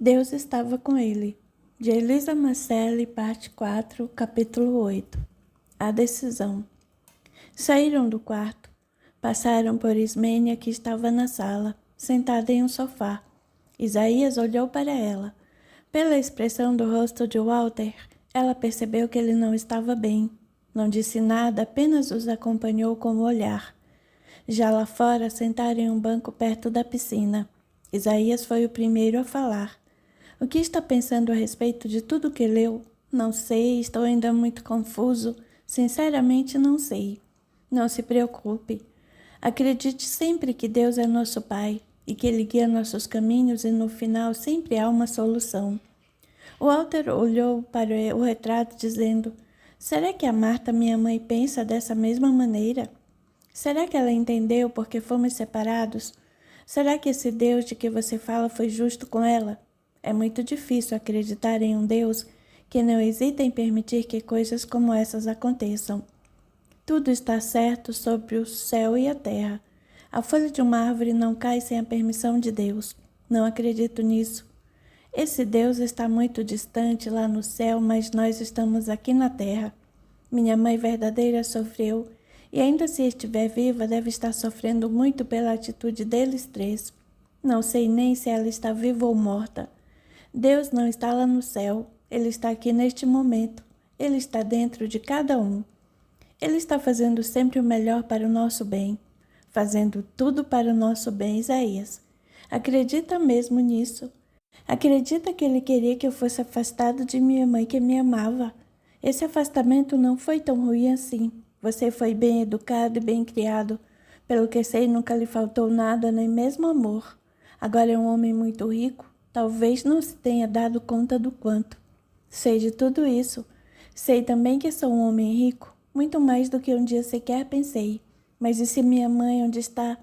Deus estava com ele. De Elisa Marcelli, parte 4, capítulo 8. A decisão. Saíram do quarto. Passaram por Ismênia, que estava na sala, sentada em um sofá. Isaías olhou para ela. Pela expressão do rosto de Walter, ela percebeu que ele não estava bem. Não disse nada, apenas os acompanhou com o olhar. Já lá fora, sentaram em um banco perto da piscina. Isaías foi o primeiro a falar. O que está pensando a respeito de tudo que leu? Não sei, estou ainda muito confuso. Sinceramente, não sei. Não se preocupe. Acredite sempre que Deus é nosso Pai e que Ele guia nossos caminhos e no final sempre há uma solução. O Walter olhou para o retrato dizendo: será que a Marta, minha mãe, pensa dessa mesma maneira? Será que ela entendeu porque fomos separados? Será que esse Deus de que você fala foi justo com ela? É muito difícil acreditar em um Deus que não hesita em permitir que coisas como essas aconteçam. Tudo está certo sobre o céu e a terra. A folha de uma árvore não cai sem a permissão de Deus. Não acredito nisso. Esse Deus está muito distante lá no céu, mas nós estamos aqui na terra. Minha mãe verdadeira sofreu, e ainda se estiver viva, deve estar sofrendo muito pela atitude deles três. Não sei nem se ela está viva ou morta. Deus não está lá no céu, Ele está aqui neste momento. Ele está dentro de cada um. Ele está fazendo sempre o melhor para o nosso bem. Fazendo tudo para o nosso bem, Isaías. Acredita mesmo nisso? Acredita que Ele queria que eu fosse afastado de minha mãe que me amava? Esse afastamento não foi tão ruim assim. Você foi bem educado e bem criado. Pelo que sei, nunca lhe faltou nada, nem mesmo amor. Agora é um homem muito rico. Talvez não se tenha dado conta do quanto. Sei de tudo isso. Sei também que sou um homem rico, muito mais do que um dia sequer pensei. Mas e se minha mãe onde está?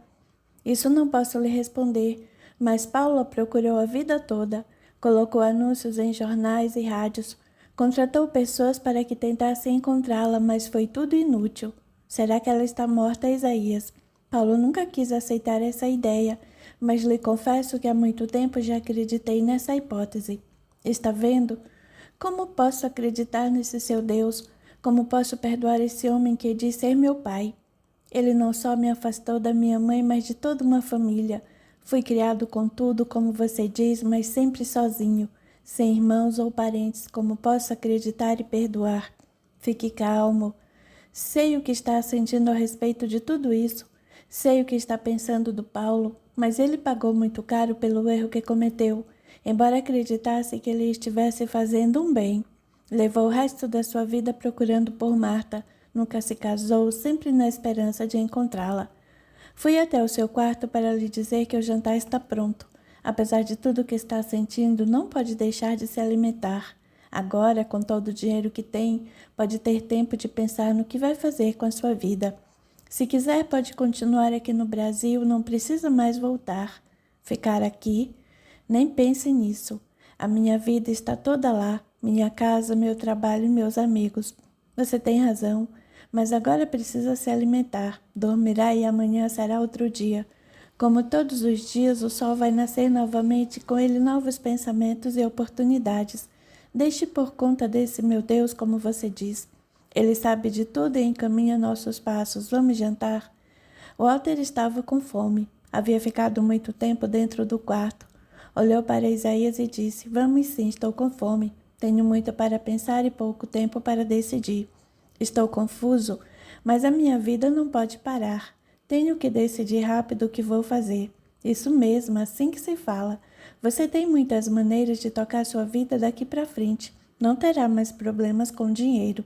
Isso não posso lhe responder, mas Paula procurou a vida toda, colocou anúncios em jornais e rádios, contratou pessoas para que tentassem encontrá-la, mas foi tudo inútil. Será que ela está morta, Isaías? Paulo nunca quis aceitar essa ideia, mas lhe confesso que há muito tempo já acreditei nessa hipótese. Está vendo? Como posso acreditar nesse seu Deus? Como posso perdoar esse homem que diz ser meu pai? Ele não só me afastou da minha mãe, mas de toda uma família. Fui criado com tudo, como você diz, mas sempre sozinho, sem irmãos ou parentes. Como posso acreditar e perdoar? Fique calmo. Sei o que está sentindo a respeito de tudo isso. Sei o que está pensando do Paulo, mas ele pagou muito caro pelo erro que cometeu, embora acreditasse que ele estivesse fazendo um bem. Levou o resto da sua vida procurando por Marta. Nunca se casou, sempre na esperança de encontrá-la. Fui até o seu quarto para lhe dizer que o jantar está pronto. Apesar de tudo que está sentindo, não pode deixar de se alimentar. Agora, com todo o dinheiro que tem, pode ter tempo de pensar no que vai fazer com a sua vida. Se quiser, pode continuar aqui no Brasil, não precisa mais voltar. Ficar aqui? Nem pense nisso. A minha vida está toda lá, minha casa, meu trabalho e meus amigos. Você tem razão, mas agora precisa se alimentar. Dormirá e amanhã será outro dia. Como todos os dias, o sol vai nascer novamente, com ele novos pensamentos e oportunidades. Deixe por conta desse meu Deus, como você diz. Ele sabe de tudo e encaminha nossos passos. Vamos jantar? Walter estava com fome. Havia ficado muito tempo dentro do quarto. Olhou para Isaías e disse: vamos sim, estou com fome. Tenho muito para pensar e pouco tempo para decidir. Estou confuso, mas a minha vida não pode parar. Tenho que decidir rápido o que vou fazer. Isso mesmo, assim que se fala. Você tem muitas maneiras de tocar sua vida daqui para frente. Não terá mais problemas com dinheiro.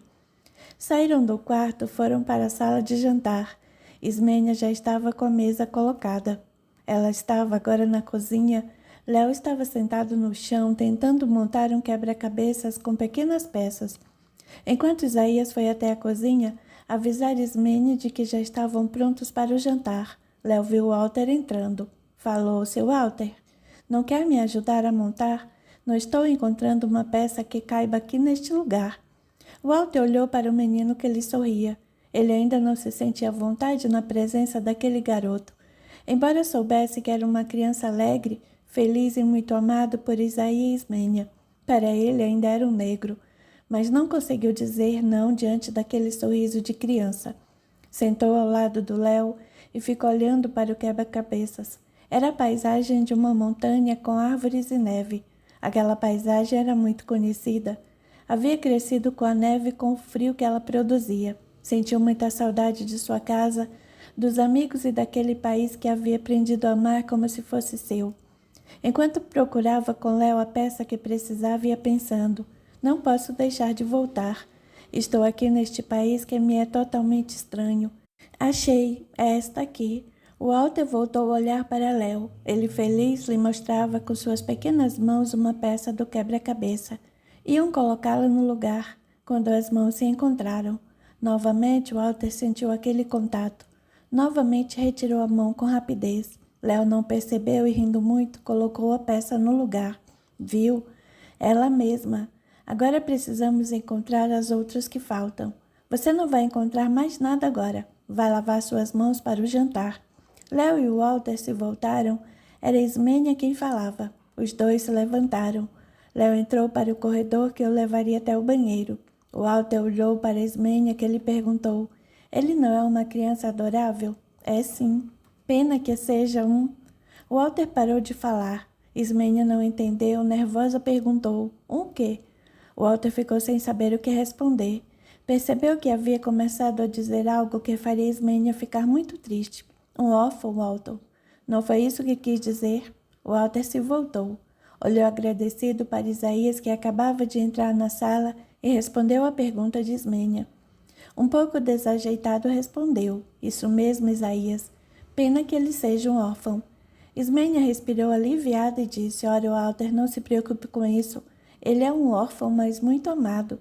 Saíram do quarto, foram para a sala de jantar. Ismênia já estava com a mesa colocada. Ela estava agora na cozinha. Léo estava sentado no chão, tentando montar um quebra-cabeças com pequenas peças. Enquanto Isaías foi até a cozinha, avisar Ismênia de que já estavam prontos para o jantar. Léo viu Walter entrando. Falou: seu Walter, não quer me ajudar a montar? Não estou encontrando uma peça que caiba aqui neste lugar. Walter olhou para o menino que lhe sorria. Ele ainda não se sentia à vontade na presença daquele garoto. Embora soubesse que era uma criança alegre, feliz e muito amado por Isaías e Ismênia. Para ele ainda era um negro, mas não conseguiu dizer não diante daquele sorriso de criança. Sentou ao lado do Léo e ficou olhando para o quebra-cabeças. Era a paisagem de uma montanha com árvores e neve. Aquela paisagem era muito conhecida. Havia crescido com a neve e com o frio que ela produzia. Sentiu muita saudade de sua casa, dos amigos e daquele país que havia aprendido a amar como se fosse seu. Enquanto procurava com Léo a peça que precisava, ia pensando: não posso deixar de voltar. Estou aqui neste país que me é totalmente estranho. Achei, é esta aqui. O Walter voltou a olhar para Léo. Ele, feliz, lhe mostrava com suas pequenas mãos uma peça do quebra-cabeça. Iam colocá-la no lugar, quando as mãos se encontraram. Novamente, Walter sentiu aquele contato. Novamente retirou a mão com rapidez. Léo não percebeu e, rindo muito, colocou a peça no lugar. Viu? Ela mesma. Agora precisamos encontrar as outras que faltam. Você não vai encontrar mais nada agora. Vai lavar suas mãos para o jantar. Léo e Walter se voltaram. Era Ismênia quem falava. Os dois se levantaram. Léo entrou para o corredor que o levaria até o banheiro. Walter olhou para Ismênia, que lhe perguntou: ele não é uma criança adorável? É sim. Pena que seja um. Walter parou de falar. Ismênia não entendeu, nervosa perguntou: um quê? Walter ficou sem saber o que responder. Percebeu que havia começado a dizer algo que faria Ismênia ficar muito triste. Um órfão, Walter. Não foi isso que quis dizer? Walter se voltou. Olhou agradecido para Isaías, que acabava de entrar na sala, e respondeu à pergunta de Ismênia. Um pouco desajeitado respondeu: isso mesmo, Isaías. Pena que ele seja um órfão. Ismênia respirou aliviada e disse: ora, Walter, não se preocupe com isso. Ele é um órfão, mas muito amado.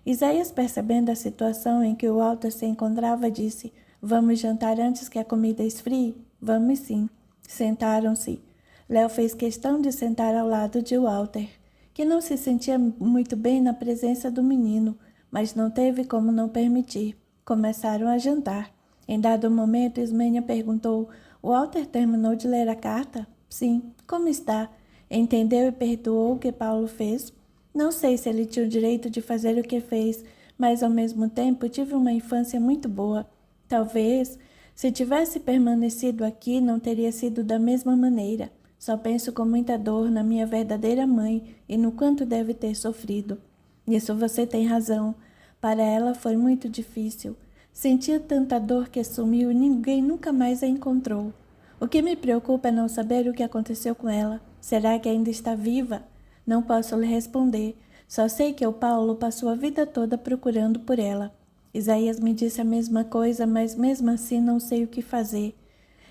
Isaías, percebendo a situação em que o Walter se encontrava, disse: vamos jantar antes que a comida esfrie? Vamos sim. Sentaram-se. Léo fez questão de sentar ao lado de Walter, que não se sentia muito bem na presença do menino, mas não teve como não permitir. Começaram a jantar. Em dado momento, Ismênia perguntou: Walter terminou de ler a carta? Sim. Como está? Entendeu e perdoou o que Paulo fez? Não sei se ele tinha o direito de fazer o que fez, mas ao mesmo tempo tive uma infância muito boa. Talvez, se tivesse permanecido aqui, não teria sido da mesma maneira. Só penso com muita dor na minha verdadeira mãe e no quanto deve ter sofrido. Nisso você tem razão. Para ela foi muito difícil. Sentia tanta dor que sumiu e ninguém nunca mais a encontrou. O que me preocupa é não saber o que aconteceu com ela. Será que ainda está viva? Não posso lhe responder. Só sei que o Paulo passou a vida toda procurando por ela. Isaías me disse a mesma coisa, mas mesmo assim não sei o que fazer.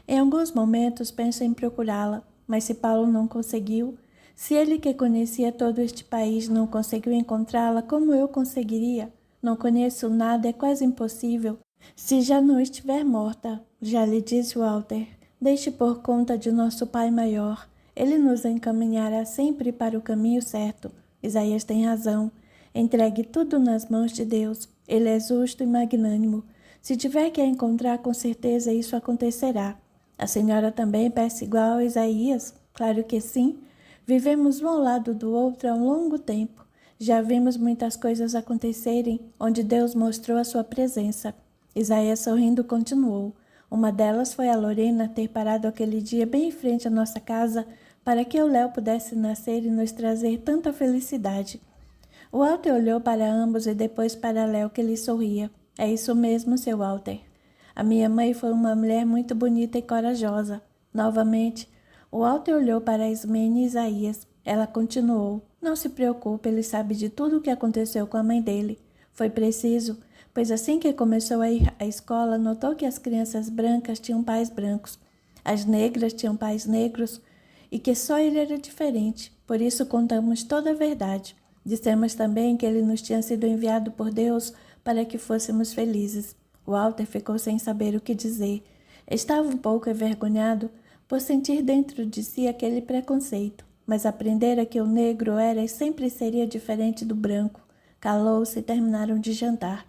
Em alguns momentos penso em procurá-la, mas se Paulo não conseguiu, se ele que conhecia todo este país não conseguiu encontrá-la, como eu conseguiria? Não conheço nada, é quase impossível. Se já não estiver morta, já lhe disse Walter, deixe por conta de nosso Pai Maior. Ele nos encaminhará sempre para o caminho certo. Isaías tem razão. Entregue tudo nas mãos de Deus. Ele é justo e magnânimo. Se tiver que a encontrar, com certeza isso acontecerá. A senhora também pensa igual a Isaías? Claro que sim. Vivemos um ao lado do outro há um longo tempo. Já vimos muitas coisas acontecerem onde Deus mostrou a sua presença. Isaías, sorrindo, continuou. Uma delas foi a Lorena ter parado aquele dia bem em frente à nossa casa para que o Léo pudesse nascer e nos trazer tanta felicidade. O Walter olhou para ambos e depois para Léo, que lhe sorria. É isso mesmo, seu Walter. A minha mãe foi uma mulher muito bonita e corajosa. Novamente, o Walter olhou para Ismênia e Isaías. Ela continuou. Não se preocupe, ele sabe de tudo o que aconteceu com a mãe dele. Foi preciso, pois assim que começou a ir à escola, notou que as crianças brancas tinham pais brancos, as negras tinham pais negros, e que só ele era diferente. Por isso contamos toda a verdade. Dissemos também que ele nos tinha sido enviado por Deus para que fôssemos felizes. Walter ficou sem saber o que dizer. Estava um pouco envergonhado por sentir dentro de si aquele preconceito, mas aprendera que o negro era e sempre seria diferente do branco. Calou-se e terminaram de jantar.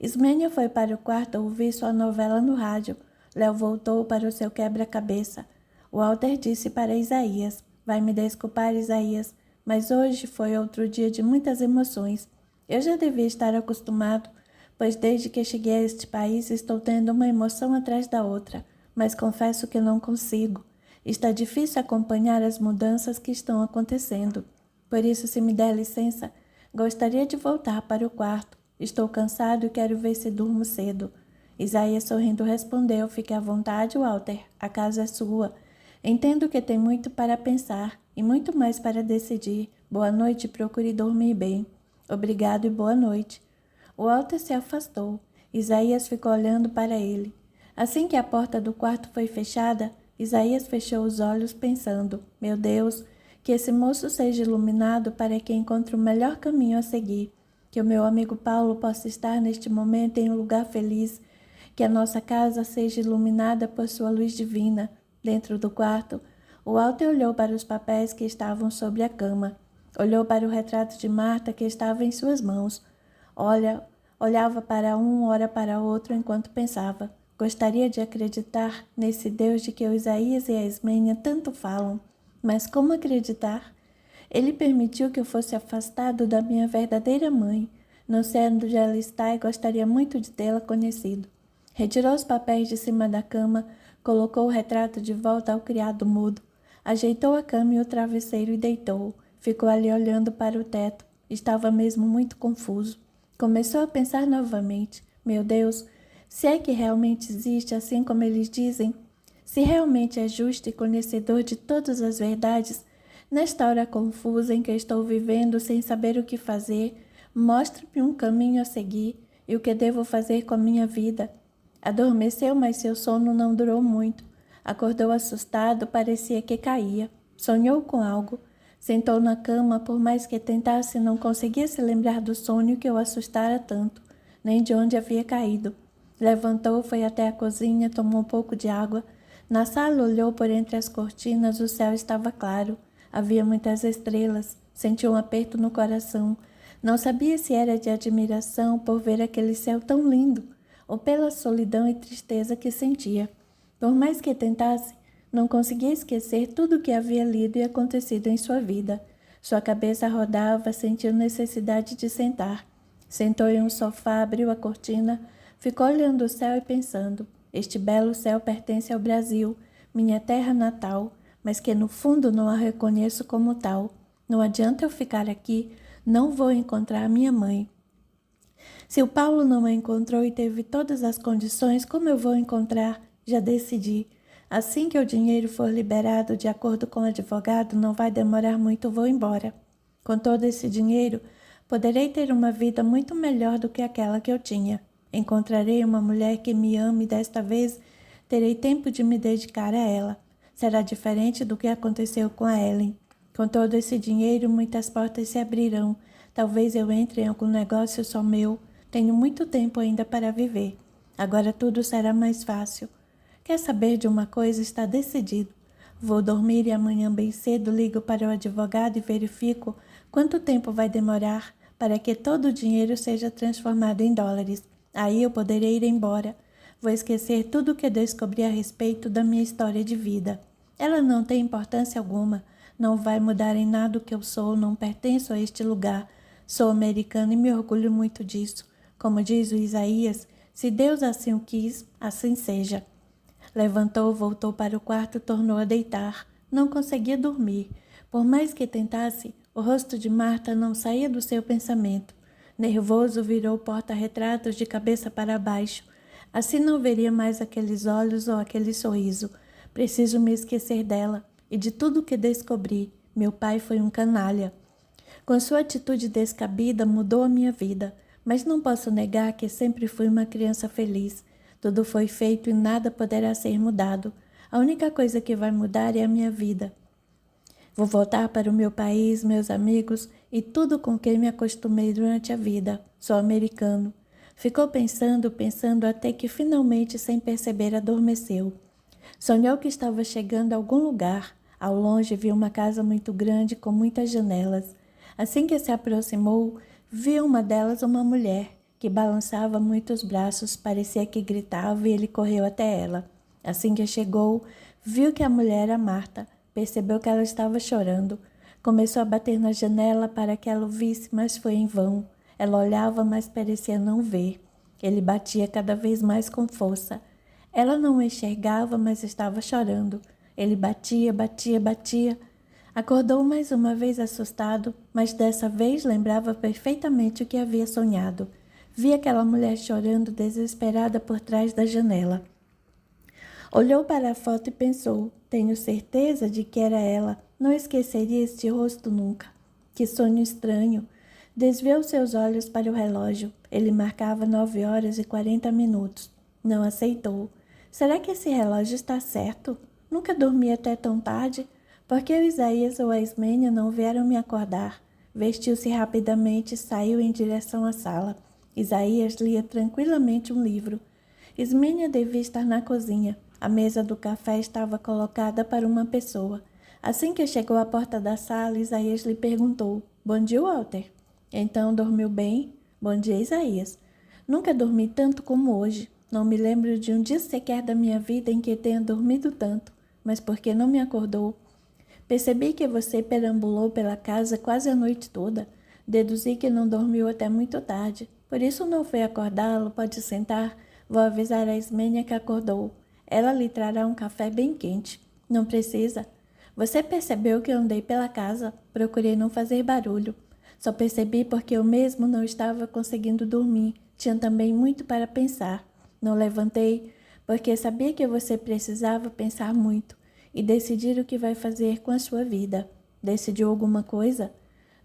Ismênia foi para o quarto ouvir sua novela no rádio. Léo voltou para o seu quebra-cabeça. Walter disse para Isaías: Vai me desculpar, Isaías, mas hoje foi outro dia de muitas emoções. Eu já devia estar acostumado, pois desde que cheguei a este país estou tendo uma emoção atrás da outra, mas confesso que não consigo. Está difícil acompanhar as mudanças que estão acontecendo. Por isso, se me der licença, gostaria de voltar para o quarto. Estou cansado e quero ver se durmo cedo. Isaías sorrindo respondeu, fique à vontade, Walter, a casa é sua. Entendo que tem muito para pensar e muito mais para decidir. Boa noite e procure dormir bem. Obrigado e boa noite. Walter se afastou. Isaías ficou olhando para ele. Assim que a porta do quarto foi fechada, Isaías fechou os olhos pensando, meu Deus, que esse moço seja iluminado para que encontre o melhor caminho a seguir. Que o meu amigo Paulo possa estar neste momento em um lugar feliz. Que a nossa casa seja iluminada por sua luz divina. Dentro do quarto, o Walter olhou para os papéis que estavam sobre a cama. Olhou para o retrato de Marta que estava em suas mãos. Olhava para um, ora para outro enquanto pensava. Gostaria de acreditar nesse Deus de que o Isaías e a Ismênia tanto falam. Mas como acreditar? Ele permitiu que eu fosse afastado da minha verdadeira mãe. Não sei onde ela está e gostaria muito de tê-la conhecido. Retirou os papéis de cima da cama, colocou o retrato de volta ao criado mudo, ajeitou a cama e o travesseiro e deitou. Ficou ali olhando para o teto. Estava mesmo muito confuso. Começou a pensar novamente. Meu Deus, se é que realmente existe assim como eles dizem, se realmente é justo e conhecedor de todas as verdades, nesta hora confusa em que estou vivendo sem saber o que fazer, mostre-me um caminho a seguir e o que devo fazer com a minha vida. Adormeceu, mas seu sono não durou muito. Acordou assustado, parecia que caía. Sonhou com algo. Sentou na cama, por mais que tentasse, não conseguia se lembrar do sonho que o assustara tanto, nem de onde havia caído. Levantou, foi até a cozinha, tomou um pouco de água. Na sala olhou por entre as cortinas, o céu estava claro. Havia muitas estrelas. Sentiu um aperto no coração. Não sabia se era de admiração por ver aquele céu tão lindo, ou pela solidão e tristeza que sentia. Por mais que tentasse, não conseguia esquecer tudo o que havia lido e acontecido em sua vida. Sua cabeça rodava, sentiu necessidade de sentar. Sentou em um sofá, abriu a cortina, ficou olhando o céu e pensando, este belo céu pertence ao Brasil, minha terra natal, mas que no fundo não a reconheço como tal. Não adianta eu ficar aqui, não vou encontrar minha mãe. Se o Paulo não a encontrou e teve todas as condições, como eu vou encontrar? Já decidi. Assim que o dinheiro for liberado de acordo com o advogado, não vai demorar muito, vou embora. Com todo esse dinheiro, poderei ter uma vida muito melhor do que aquela que eu tinha. Encontrarei uma mulher que me ame e desta vez terei tempo de me dedicar a ela. Será diferente do que aconteceu com a Ellen. Com todo esse dinheiro, muitas portas se abrirão. Talvez eu entre em algum negócio só meu. Tenho muito tempo ainda para viver. Agora tudo será mais fácil. Quer saber de uma coisa? Está decidido. Vou dormir e amanhã bem cedo ligo para o advogado e verifico quanto tempo vai demorar para que todo o dinheiro seja transformado em dólares. Aí eu poderei ir embora. Vou esquecer tudo o que descobri a respeito da minha história de vida. Ela não tem importância alguma. Não vai mudar em nada o que eu sou. Não pertenço a este lugar. Sou americana e me orgulho muito disso. Como diz o Isaías, se Deus assim o quis, assim seja. Levantou, voltou para o quarto, tornou a deitar. Não conseguia dormir. Por mais que tentasse, o rosto de Marta não saía do seu pensamento. Nervoso, virou o porta-retratos de cabeça para baixo. Assim não veria mais aqueles olhos ou aquele sorriso. Preciso me esquecer dela e de tudo o que descobri. Meu pai foi um canalha. Com sua atitude descabida, mudou a minha vida. Mas não posso negar que sempre fui uma criança feliz. Tudo foi feito e nada poderá ser mudado. A única coisa que vai mudar é a minha vida. Vou voltar para o meu país, meus amigos e tudo com que me acostumei durante a vida. Sou americano. Ficou pensando até que finalmente, sem perceber, adormeceu. Sonhou que estava chegando a algum lugar. Ao longe viu uma casa muito grande com muitas janelas. Assim que se aproximou, viu uma delas uma mulher que balançava muito os braços, parecia que gritava e ele correu até ela. Assim que chegou, viu que a mulher era Marta. Percebeu que ela estava chorando. Começou a bater na janela para que ela o visse, mas foi em vão. Ela olhava, mas parecia não ver. Ele batia cada vez mais com força. Ela não o enxergava, mas estava chorando. Ele batia, batia, batia. Acordou mais uma vez assustado, mas dessa vez lembrava perfeitamente o que havia sonhado. Via aquela mulher chorando desesperada por trás da janela. Olhou para a foto e pensou, tenho certeza de que era ela. Não esqueceria este rosto nunca. Que sonho estranho. Desviou seus olhos para o relógio. Ele marcava 9h40. Não aceitou. Será que esse relógio está certo? Nunca dormi até tão tarde. Por que o Isaías ou a Ismênia não vieram me acordar? Vestiu-se rapidamente e saiu em direção à sala. Isaías lia tranquilamente um livro. Ismênia devia estar na cozinha. A mesa do café estava colocada para uma pessoa. Assim que chegou à porta da sala, Isaías lhe perguntou: Bom dia, Walter. Então, dormiu bem? Bom dia, Isaías. Nunca dormi tanto como hoje. Não me lembro de um dia sequer da minha vida em que tenha dormido tanto. Mas por que não me acordou? Percebi que você perambulou pela casa quase a noite toda. Deduzi que não dormiu até muito tarde. Por isso não fui acordá-lo. Pode sentar. Vou avisar a Ismênia que acordou. Ela lhe trará um café bem quente. Não precisa. Você percebeu que eu andei pela casa? Procurei não fazer barulho. Só percebi porque eu mesmo não estava conseguindo dormir. Tinha também muito para pensar. Não levantei porque sabia que você precisava pensar muito e decidir o que vai fazer com a sua vida. Decidiu alguma coisa?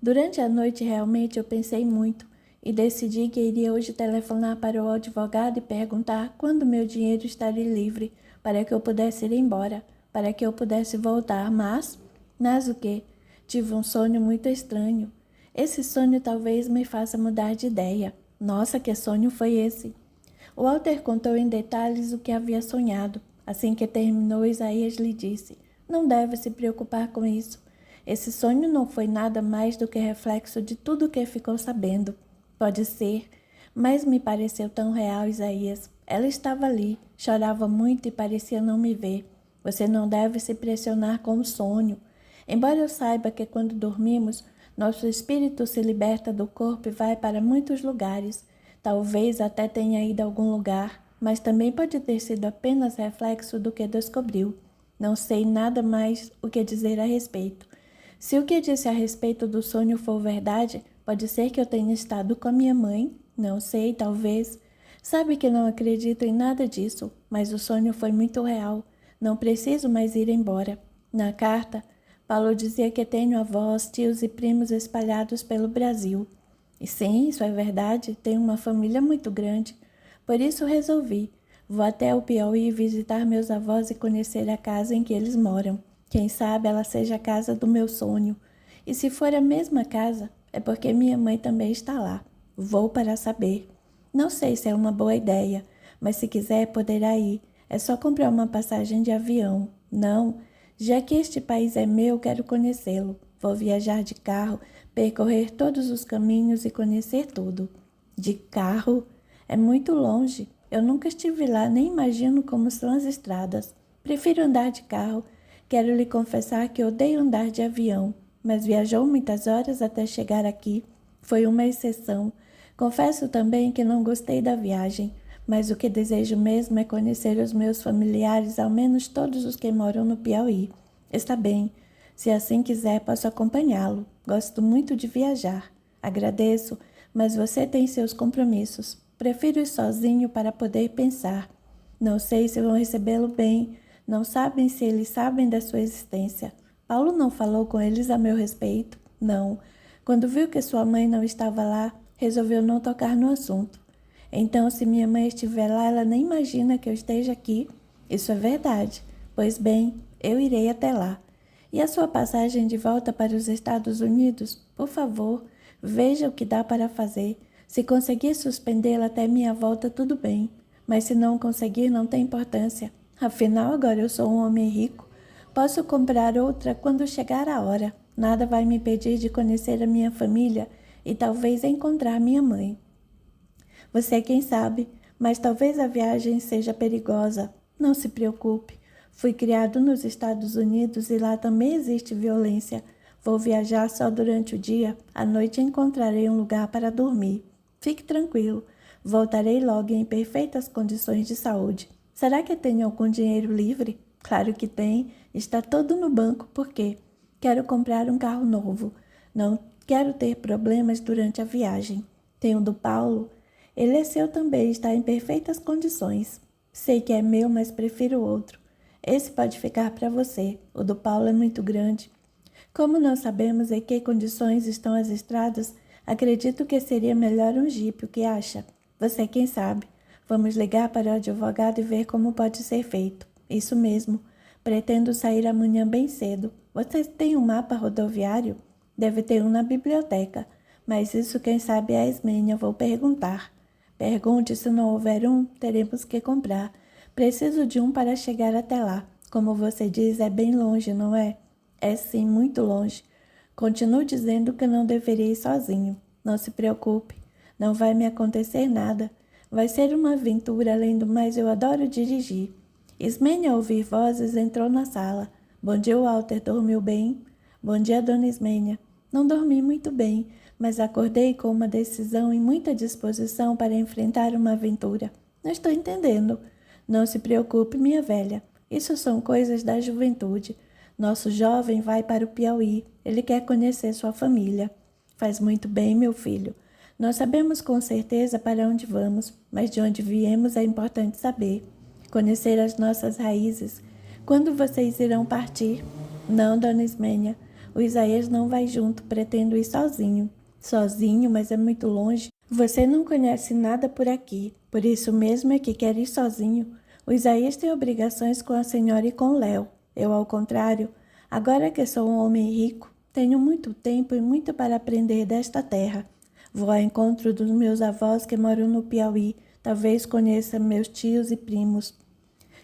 Durante a noite realmente eu pensei muito e decidi que iria hoje telefonar para o advogado e perguntar quando meu dinheiro estaria livre para que eu pudesse ir embora, para que eu pudesse voltar, mas o quê? Tive um sonho muito estranho. Esse sonho talvez me faça mudar de ideia. Nossa, que sonho foi esse? O Walter contou em detalhes o que havia sonhado. Assim que terminou, Isaías lhe disse: Não deve se preocupar com isso. Esse sonho não foi nada mais do que reflexo de tudo o que ficou sabendo. Pode ser, mas me pareceu tão real, Isaías. Ela estava ali, chorava muito e parecia não me ver. Você não deve se pressionar com o sonho. Embora eu saiba que quando dormimos, nosso espírito se liberta do corpo e vai para muitos lugares. Talvez até tenha ido a algum lugar, mas também pode ter sido apenas reflexo do que descobriu. Não sei nada mais o que dizer a respeito. Se o que disse a respeito do sonho for verdade, pode ser que eu tenha estado com a minha mãe. Não sei, talvez. Sabe que não acredito em nada disso, mas o sonho foi muito real. Não preciso mais ir embora. Na carta, Paulo dizia que tenho avós, tios e primos espalhados pelo Brasil. E sim, isso é verdade, tenho uma família muito grande. Por isso resolvi. Vou até o Piauí visitar meus avós e conhecer a casa em que eles moram. Quem sabe ela seja a casa do meu sonho. E se for a mesma casa, é porque minha mãe também está lá. Vou para saber. Não sei se é uma boa ideia, mas se quiser poderá ir. É só comprar uma passagem de avião. Não, já que este país é meu, quero conhecê-lo. Vou viajar de carro, percorrer todos os caminhos e conhecer tudo. De carro? É muito longe. Eu nunca estive lá, nem imagino como são as estradas. Prefiro andar de carro. Quero lhe confessar que odeio andar de avião, mas viajou muitas horas até chegar aqui. Foi uma exceção. Confesso também que não gostei da viagem, mas o que desejo mesmo é conhecer os meus familiares, ao menos todos os que moram no Piauí. Está bem. Se assim quiser, posso acompanhá-lo. Gosto muito de viajar. Agradeço, mas você tem seus compromissos. Prefiro ir sozinho para poder pensar. Não sei se vão recebê-lo bem. Não sabem se eles sabem da sua existência. Paulo não falou com eles a meu respeito? Não. Quando viu que sua mãe não estava lá, resolveu não tocar no assunto. Então, se minha mãe estiver lá, ela nem imagina que eu esteja aqui. Isso é verdade. Pois bem, eu irei até lá. E a sua passagem de volta para os Estados Unidos? Por favor, veja o que dá para fazer. Se conseguir suspendê-la até minha volta, tudo bem. Mas se não conseguir, não tem importância. Afinal, agora eu sou um homem rico. Posso comprar outra quando chegar a hora. Nada vai me impedir de conhecer a minha família e talvez encontrar minha mãe. Você quem sabe, mas talvez a viagem seja perigosa. Não se preocupe. Fui criado nos Estados Unidos e lá também existe violência. Vou viajar só durante o dia. À noite encontrarei um lugar para dormir. Fique tranquilo. Voltarei logo em perfeitas condições de saúde. Será que tenho algum dinheiro livre? Claro que tem. Está todo no banco. Por quê? Quero comprar um carro novo. Não quero ter problemas durante a viagem. Tenho do Paulo. Ele é seu também, está em perfeitas condições. Sei que é meu, mas prefiro outro. Esse pode ficar para você. O do Paulo é muito grande. Como não sabemos em que condições estão as estradas, acredito que seria melhor um jipe. O que acha? Você quem sabe? Vamos ligar para o advogado e ver como pode ser feito. Isso mesmo. Pretendo sair amanhã bem cedo. Você tem um mapa rodoviário? Deve ter um na biblioteca. Mas isso quem sabe é a Ismênia. Vou perguntar. Pergunte, se não houver um, teremos que comprar. Preciso de um para chegar até lá. Como você diz, é bem longe, não é? É sim, muito longe. Continuo dizendo que não deveria ir sozinho. Não se preocupe. Não vai me acontecer nada. Vai ser uma aventura, além do mais eu adoro dirigir. Ismênia, ao ouvir vozes, entrou na sala. Bom dia, Walter. Dormiu bem? Bom dia, dona Ismênia. Não dormi muito bem, mas acordei com uma decisão e muita disposição para enfrentar uma aventura. Não estou entendendo. Não se preocupe, minha velha. Isso são coisas da juventude. Nosso jovem vai para o Piauí. Ele quer conhecer sua família. Faz muito bem, meu filho. Nós sabemos com certeza para onde vamos, mas de onde viemos é importante saber. Conhecer as nossas raízes. Quando vocês irão partir? Não, dona Ismênia. O Isaías não vai junto, pretendo ir sozinho. Sozinho, mas é muito longe. Você não conhece nada por aqui, por isso mesmo é que quer ir sozinho. O Isaías tem obrigações com a senhora e com o Léo. Eu, ao contrário, agora que sou um homem rico, tenho muito tempo e muito para aprender desta terra. Vou ao encontro dos meus avós que moram no Piauí. Talvez conheça meus tios e primos.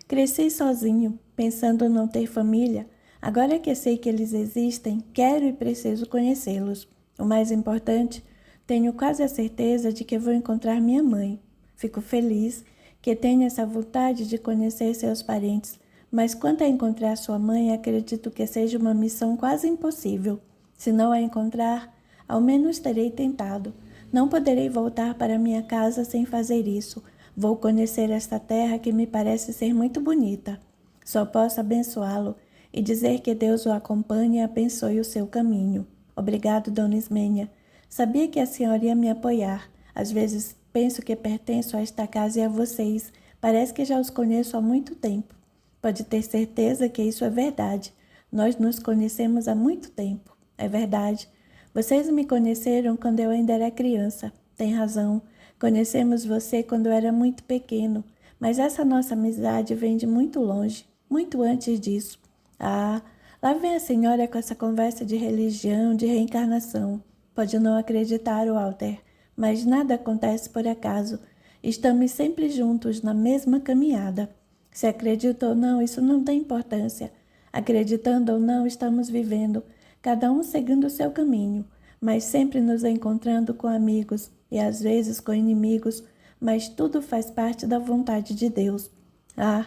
Cresci sozinho, pensando não ter família. Agora que sei que eles existem, quero e preciso conhecê-los. O mais importante, tenho quase a certeza de que vou encontrar minha mãe. Fico feliz que tenha essa vontade de conhecer seus parentes, mas quanto a encontrar sua mãe, acredito que seja uma missão quase impossível. Se não a encontrar, ao menos terei tentado. Não poderei voltar para minha casa sem fazer isso. Vou conhecer esta terra que me parece ser muito bonita. Só posso abençoá-lo e dizer que Deus o acompanhe e abençoe o seu caminho. Obrigado, dona Ismênia. Sabia que a senhora ia me apoiar. Às vezes penso que pertenço a esta casa e a vocês. Parece que já os conheço há muito tempo. Pode ter certeza que isso é verdade. Nós nos conhecemos há muito tempo. É verdade. Vocês me conheceram quando eu ainda era criança. Tem razão. Conhecemos você quando eu era muito pequeno. Mas essa nossa amizade vem de muito longe, muito antes disso. Ah, lá vem a senhora com essa conversa de religião, de reencarnação. Pode não acreditar, Walter, mas nada acontece por acaso. Estamos sempre juntos na mesma caminhada. Se acredita ou não, isso não tem importância. Acreditando ou não, estamos vivendo, cada um seguindo o seu caminho, mas sempre nos encontrando com amigos e às vezes com inimigos, mas tudo faz parte da vontade de Deus. Ah,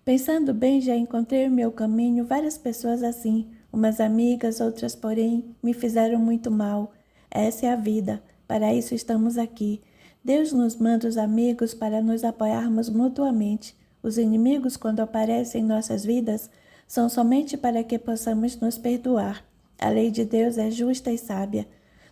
pensando bem, já encontrei no meu caminho várias pessoas assim, umas amigas, outras, porém, me fizeram muito mal. Essa é a vida, para isso estamos aqui. Deus nos manda os amigos para nos apoiarmos mutuamente. Os inimigos, quando aparecem em nossas vidas, são somente para que possamos nos perdoar. A lei de Deus é justa e sábia.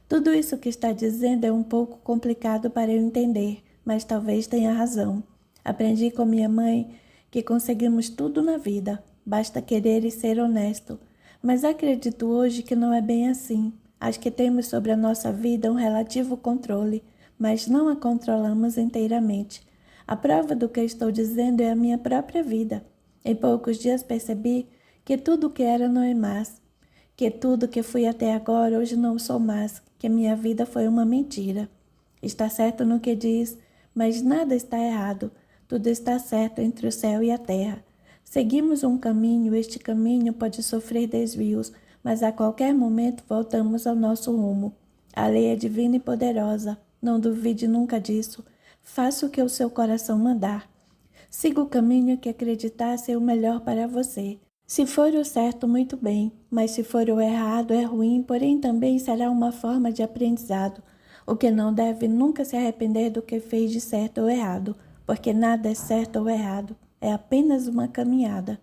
Tudo isso que está dizendo é um pouco complicado para eu entender, mas talvez tenha razão. Aprendi com minha mãe que conseguimos tudo na vida, basta querer e ser honesto. Mas acredito hoje que não é bem assim. Acho que temos sobre a nossa vida um relativo controle, mas não a controlamos inteiramente. A prova do que estou dizendo é a minha própria vida. Em poucos dias percebi que tudo o que era não é mais, que tudo que fui até agora hoje não sou mais, que minha vida foi uma mentira. Está certo no que diz, mas nada está errado. Tudo está certo entre o céu e a terra. Seguimos um caminho, este caminho pode sofrer desvios, mas a qualquer momento voltamos ao nosso rumo. A lei é divina e poderosa, não duvide nunca disso. Faça o que o seu coração mandar. Siga o caminho que acreditar ser o melhor para você. Se for o certo, muito bem, mas se for o errado, é ruim, porém também será uma forma de aprendizado. O que não deve nunca se arrepender do que fez de certo ou errado, porque nada é certo ou errado, é apenas uma caminhada.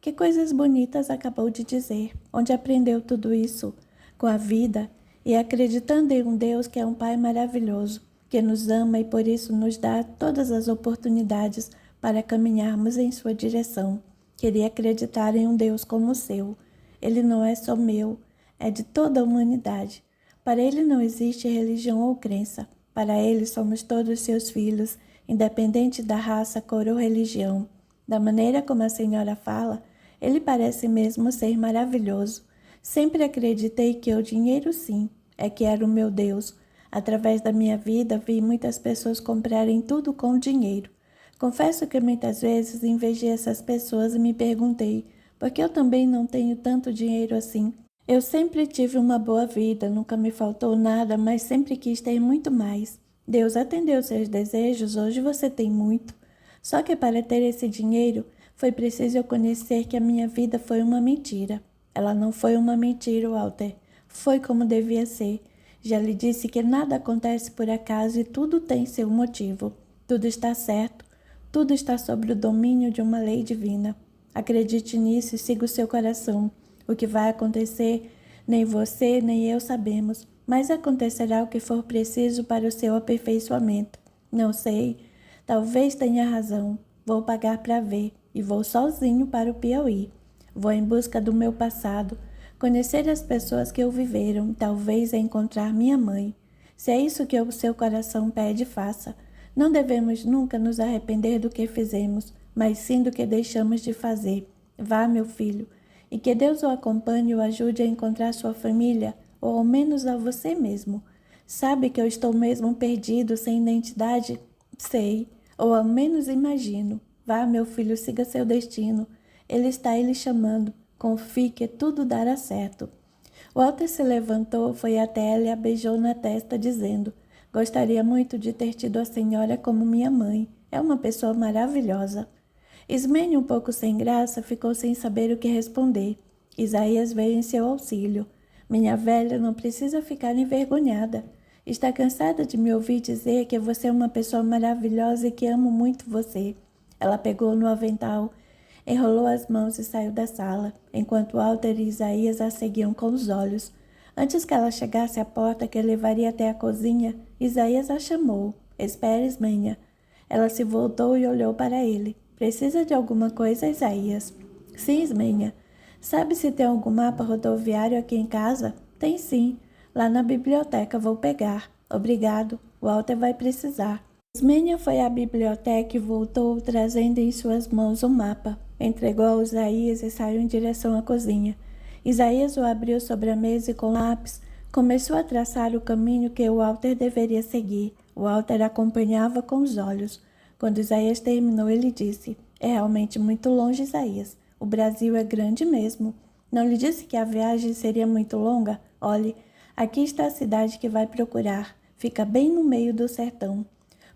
Que coisas bonitas acabou de dizer. Onde aprendeu tudo isso? Com a vida e acreditando em um Deus que é um Pai maravilhoso, que nos ama e por isso nos dá todas as oportunidades para caminharmos em sua direção. Queria acreditar em um Deus como o seu. Ele não é só meu, é de toda a humanidade. Para ele não existe religião ou crença. Para ele somos todos seus filhos, independente da raça, cor ou religião. Da maneira como a senhora fala, ele parece mesmo ser maravilhoso. Sempre acreditei que o dinheiro, sim, é que era o meu Deus. Através da minha vida, vi muitas pessoas comprarem tudo com dinheiro. Confesso que muitas vezes invejei essas pessoas e me perguntei, por que eu também não tenho tanto dinheiro assim? Eu sempre tive uma boa vida, nunca me faltou nada, mas sempre quis ter muito mais. Deus atendeu seus desejos, hoje você tem muito. Só que para ter esse dinheiro, foi preciso eu conhecer que a minha vida foi uma mentira. Ela não foi uma mentira, Walter. Foi como devia ser. Já lhe disse que nada acontece por acaso e tudo tem seu motivo. Tudo está certo. Tudo está sob o domínio de uma lei divina. Acredite nisso e siga o seu coração. O que vai acontecer, nem você nem eu sabemos, mas acontecerá o que for preciso para o seu aperfeiçoamento. Não sei, talvez tenha razão. Vou pagar para ver e vou sozinho para o Piauí. Vou em busca do meu passado, conhecer as pessoas que o viveram, talvez encontrar minha mãe. Se é isso que o seu coração pede, faça. Não devemos nunca nos arrepender do que fizemos, mas sim do que deixamos de fazer. Vá, meu filho, e que Deus o acompanhe e o ajude a encontrar sua família, ou ao menos a você mesmo. Sabe que eu estou mesmo perdido, sem identidade? Sei, ou ao menos imagino. Vá, meu filho, siga seu destino. Ele está aí lhe chamando. Confie que tudo dará certo. Walter se levantou, foi até ela e a beijou na testa, dizendo: gostaria muito de ter tido a senhora como minha mãe. É uma pessoa maravilhosa. Ismênia, um pouco sem graça, ficou sem saber o que responder. Isaías veio em seu auxílio. Minha velha não precisa ficar envergonhada. Está cansada de me ouvir dizer que você é uma pessoa maravilhosa e que amo muito você. Ela pegou no avental, enrolou as mãos e saiu da sala, enquanto Walter e Isaías a seguiam com os olhos. Antes que ela chegasse à porta que levaria até a cozinha, Isaías a chamou. Espere, Ismênia. Ela se voltou e olhou para ele. Precisa de alguma coisa, Isaías? Sim, Ismênia. Sabe se tem algum mapa rodoviário aqui em casa? Tem sim. Lá na biblioteca vou pegar. Obrigado. Walter vai precisar. Ismênia foi à biblioteca e voltou, trazendo em suas mãos um mapa. Entregou a Isaías e saiu em direção à cozinha. Isaías o abriu sobre a mesa e com lápis começou a traçar o caminho que o Walter deveria seguir. O Walter acompanhava com os olhos. Quando Isaías terminou, ele disse: é realmente muito longe, Isaías. O Brasil é grande mesmo. Não lhe disse que a viagem seria muito longa? Olhe, aqui está a cidade que vai procurar. Fica bem no meio do sertão.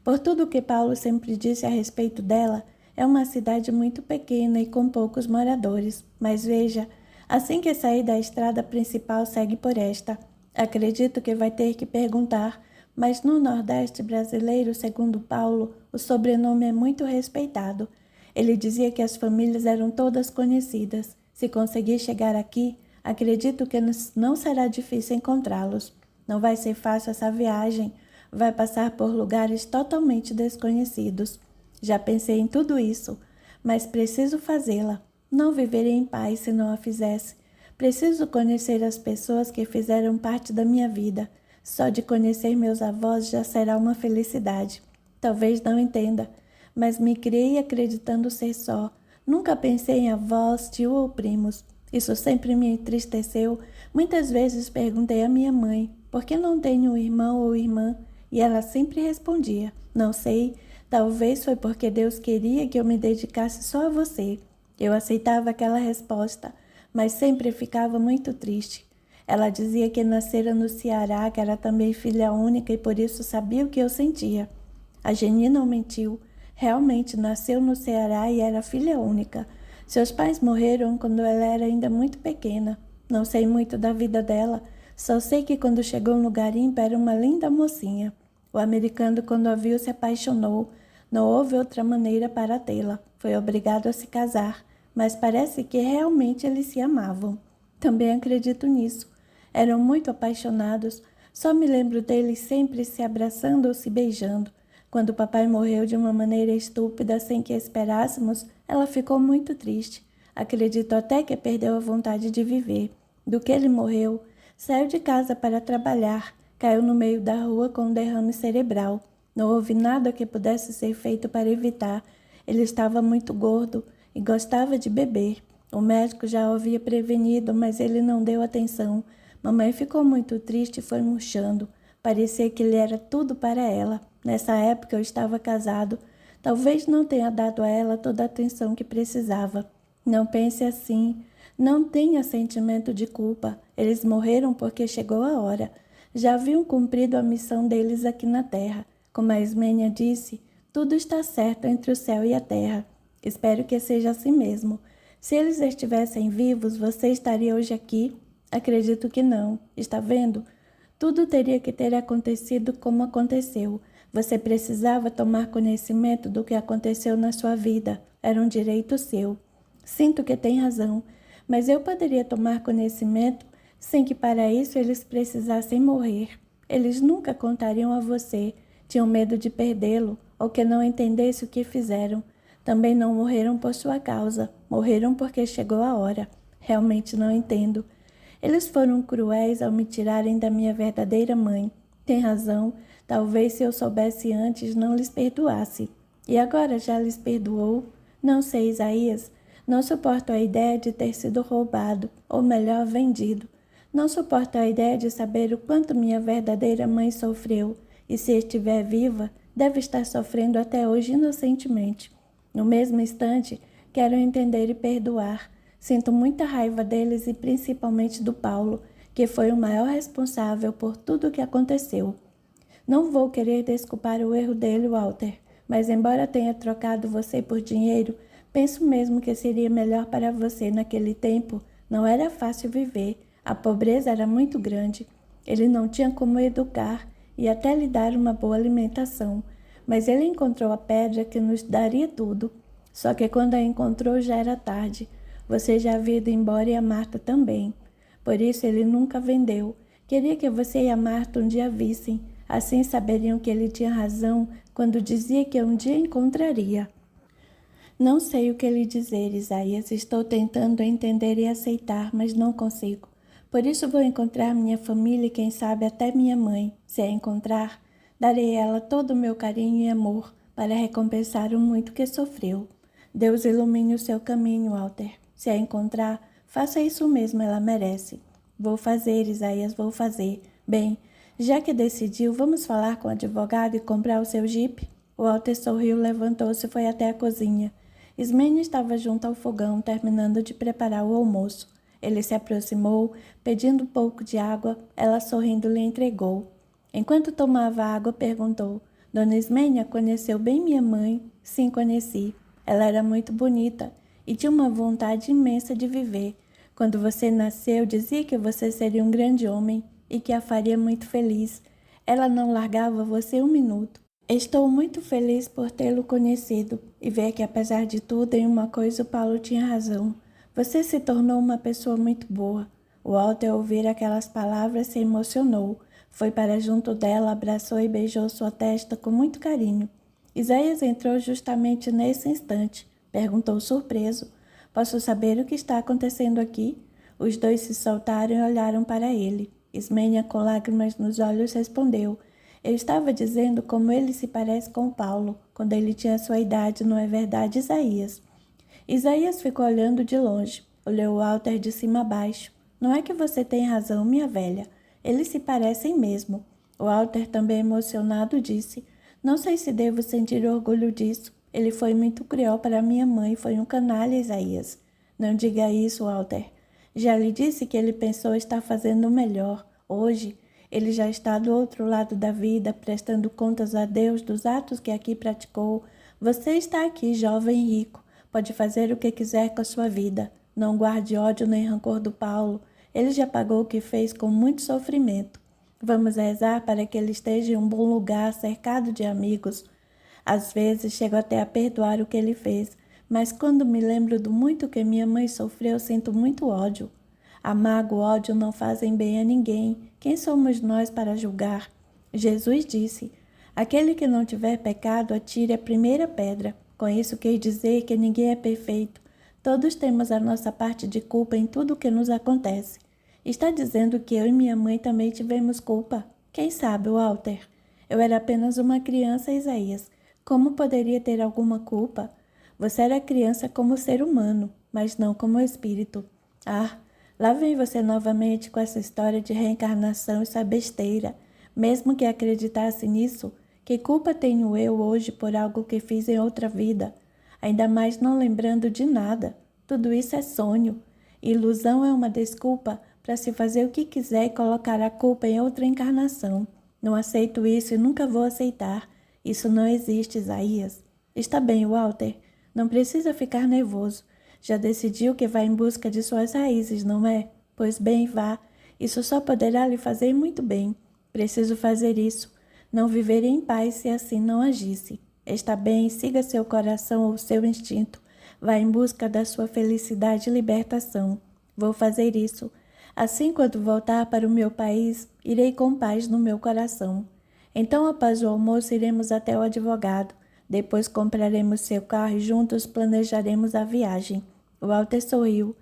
Por tudo o que Paulo sempre disse a respeito dela, é uma cidade muito pequena e com poucos moradores. Mas veja, assim que sair da estrada principal, segue por esta. Acredito que vai ter que perguntar, mas no Nordeste brasileiro, segundo Paulo, o sobrenome é muito respeitado. Ele dizia que as famílias eram todas conhecidas. Se conseguir chegar aqui, acredito que não será difícil encontrá-los. Não vai ser fácil essa viagem. Vai passar por lugares totalmente desconhecidos. Já pensei em tudo isso, mas preciso fazê-la. Não viveria em paz se não a fizesse. Preciso conhecer as pessoas que fizeram parte da minha vida. Só de conhecer meus avós já será uma felicidade. Talvez não entenda, mas me criei acreditando ser só. Nunca pensei em avós, tio ou primos. Isso sempre me entristeceu. Muitas vezes perguntei à minha mãe, por que não tenho um irmão ou irmã? E ela sempre respondia, não sei, talvez foi porque Deus queria que eu me dedicasse só a você. Eu aceitava aquela resposta, mas sempre ficava muito triste. Ela dizia que nascera no Ceará, que era também filha única e por isso sabia o que eu sentia. A Geni não mentiu. realmente nasceu no Ceará e era filha única. Seus pais morreram quando ela era ainda muito pequena. Não sei muito da vida dela, só sei que quando chegou no garimpo era uma linda mocinha. O americano, quando a viu, se apaixonou. Não houve outra maneira para tê-la. Foi obrigado a se casar, mas parece que realmente eles se amavam. Também acredito nisso. Eram muito apaixonados. Só me lembro deles sempre se abraçando ou se beijando. Quando o papai morreu de uma maneira estúpida, sem que esperássemos, ela ficou muito triste. Acredito até que perdeu a vontade de viver. Do que ele morreu, saiu de casa para trabalhar, caiu no meio da rua com um derrame cerebral. Não houve nada que pudesse ser feito para evitar. Ele estava muito gordo e gostava de beber. O médico já o havia prevenido, mas ele não deu atenção. Mamãe ficou muito triste e foi murchando. Parecia que ele era tudo para ela. Nessa época eu estava casado. Talvez não tenha dado a ela toda a atenção que precisava. Não pense assim. Não tenha sentimento de culpa. Eles morreram porque chegou a hora. Já haviam cumprido a missão deles aqui na terra. Como a Ismênia disse, tudo está certo entre o céu e a terra. Espero que seja assim mesmo. Se eles estivessem vivos, você estaria hoje aqui? Acredito que não. Está vendo? Tudo teria que ter acontecido como aconteceu. Você precisava tomar conhecimento do que aconteceu na sua vida. Era um direito seu. Sinto que tem razão, mas eu poderia tomar conhecimento sem que para isso eles precisassem morrer. Eles nunca contariam a você. Tinham medo de perdê-lo ou que não entendesse o que fizeram. Também não morreram por sua causa. Morreram porque chegou a hora. Realmente não entendo. Eles foram cruéis ao me tirarem da minha verdadeira mãe. Tem razão. Talvez se eu soubesse antes, não lhes perdoasse. E agora já lhes perdoou? Não sei, Isaías. Não suporto a ideia de ter sido roubado, ou melhor, vendido. Não suporto a ideia de saber o quanto minha verdadeira mãe sofreu. E se estiver viva, deve estar sofrendo até hoje inocentemente. No mesmo instante, quero entender e perdoar. Sinto muita raiva deles e principalmente do Paulo, que foi o maior responsável por tudo o que aconteceu. Não vou querer desculpar o erro dele, Walter, mas embora tenha trocado você por dinheiro, penso mesmo que seria melhor para você naquele tempo. Não era fácil viver, a pobreza era muito grande. Ele não tinha como educar e até lhe dar uma boa alimentação, mas ele encontrou a pedra que nos daria tudo. Só que quando a encontrou já era tarde. Você já havia ido embora e a Marta também. Por isso ele nunca vendeu. Queria que você e a Marta um dia vissem. Assim saberiam que ele tinha razão quando dizia que um dia encontraria. Não sei o que lhe dizer, Isaías. Estou tentando entender e aceitar, mas não consigo. Por isso vou encontrar minha família e quem sabe até minha mãe. Se a encontrar, darei a ela todo o meu carinho e amor para recompensar o muito que sofreu. Deus ilumine o seu caminho, Walter. Se a encontrar, faça isso mesmo, ela merece. Vou fazer, Isaías, vou fazer. Bem, já que decidiu, vamos falar com o advogado e comprar o seu jipe? Walter sorriu, levantou-se e foi até a cozinha. Ismênia estava junto ao fogão, terminando de preparar o almoço. Ele se aproximou, pedindo um pouco de água. Ela, sorrindo, lhe entregou. Enquanto tomava água, perguntou: Dona Ismênia conheceu bem minha mãe? Sim, conheci. Ela era muito bonita e tinha uma vontade imensa de viver. Quando você nasceu, dizia que você seria um grande homem e que a faria muito feliz. Ela não largava você um minuto. Estou muito feliz por tê-lo conhecido e ver que, apesar de tudo, em uma coisa o Paulo tinha razão. Você se tornou uma pessoa muito boa. O Walter, ao ouvir aquelas palavras, se emocionou. Foi para junto dela, abraçou e beijou sua testa com muito carinho. Isaías entrou justamente nesse instante. Perguntou surpreso: Posso saber o que está acontecendo aqui? Os dois se soltaram e olharam para ele. Ismênia, com lágrimas nos olhos, respondeu: Eu estava dizendo como ele se parece com Paulo, quando ele tinha sua idade, não é verdade, Isaías? Isaías ficou olhando de longe. Olhou Walter de cima a baixo. Não é que você tem razão, minha velha. Eles se parecem mesmo. Walter, também emocionado, disse: Não sei se devo sentir orgulho disso. Ele foi muito cruel para minha mãe, foi um canalha, Isaías. Não diga isso, Walter. Já lhe disse que ele pensou estar fazendo o melhor. Hoje, ele já está do outro lado da vida, prestando contas a Deus dos atos que aqui praticou. Você está aqui, jovem e rico. Pode fazer o que quiser com a sua vida. Não guarde ódio nem rancor do Paulo. Ele já pagou o que fez com muito sofrimento. Vamos rezar para que ele esteja em um bom lugar, cercado de amigos. Às vezes chego até a perdoar o que ele fez, mas quando me lembro do muito que minha mãe sofreu, sinto muito ódio. A mágoa e o ódio não fazem bem a ninguém. Quem somos nós para julgar? Jesus disse: aquele que não tiver pecado, atire a primeira pedra. Com isso quer dizer que ninguém é perfeito. Todos temos a nossa parte de culpa em tudo o que nos acontece. Está dizendo que eu e minha mãe também tivemos culpa? Quem sabe, Walter? Eu era apenas uma criança, Isaías. Como poderia ter alguma culpa? Você era criança como ser humano, mas não como espírito. Ah, lá vem você novamente com essa história de reencarnação, essa besteira. Mesmo que acreditasse nisso, que culpa tenho eu hoje por algo que fiz em outra vida? Ainda mais não lembrando de nada. Tudo isso é sonho. Ilusão é uma desculpa para se fazer o que quiser e colocar a culpa em outra encarnação. Não aceito isso e nunca vou aceitar. Isso não existe, Isaías. Está bem, Walter. Não precisa ficar nervoso. Já decidiu que vai em busca de suas raízes, não é? Pois bem, vá. Isso só poderá lhe fazer muito bem. Preciso fazer isso. Não viveria em paz se assim não agisse. Está bem, siga seu coração ou seu instinto. Vá em busca da sua felicidade e libertação. Vou fazer isso. Assim, quando voltar para o meu país, irei com paz no meu coração. Então, após o almoço, iremos até o advogado. Depois compraremos seu carro e juntos planejaremos a viagem. Walter sorriu.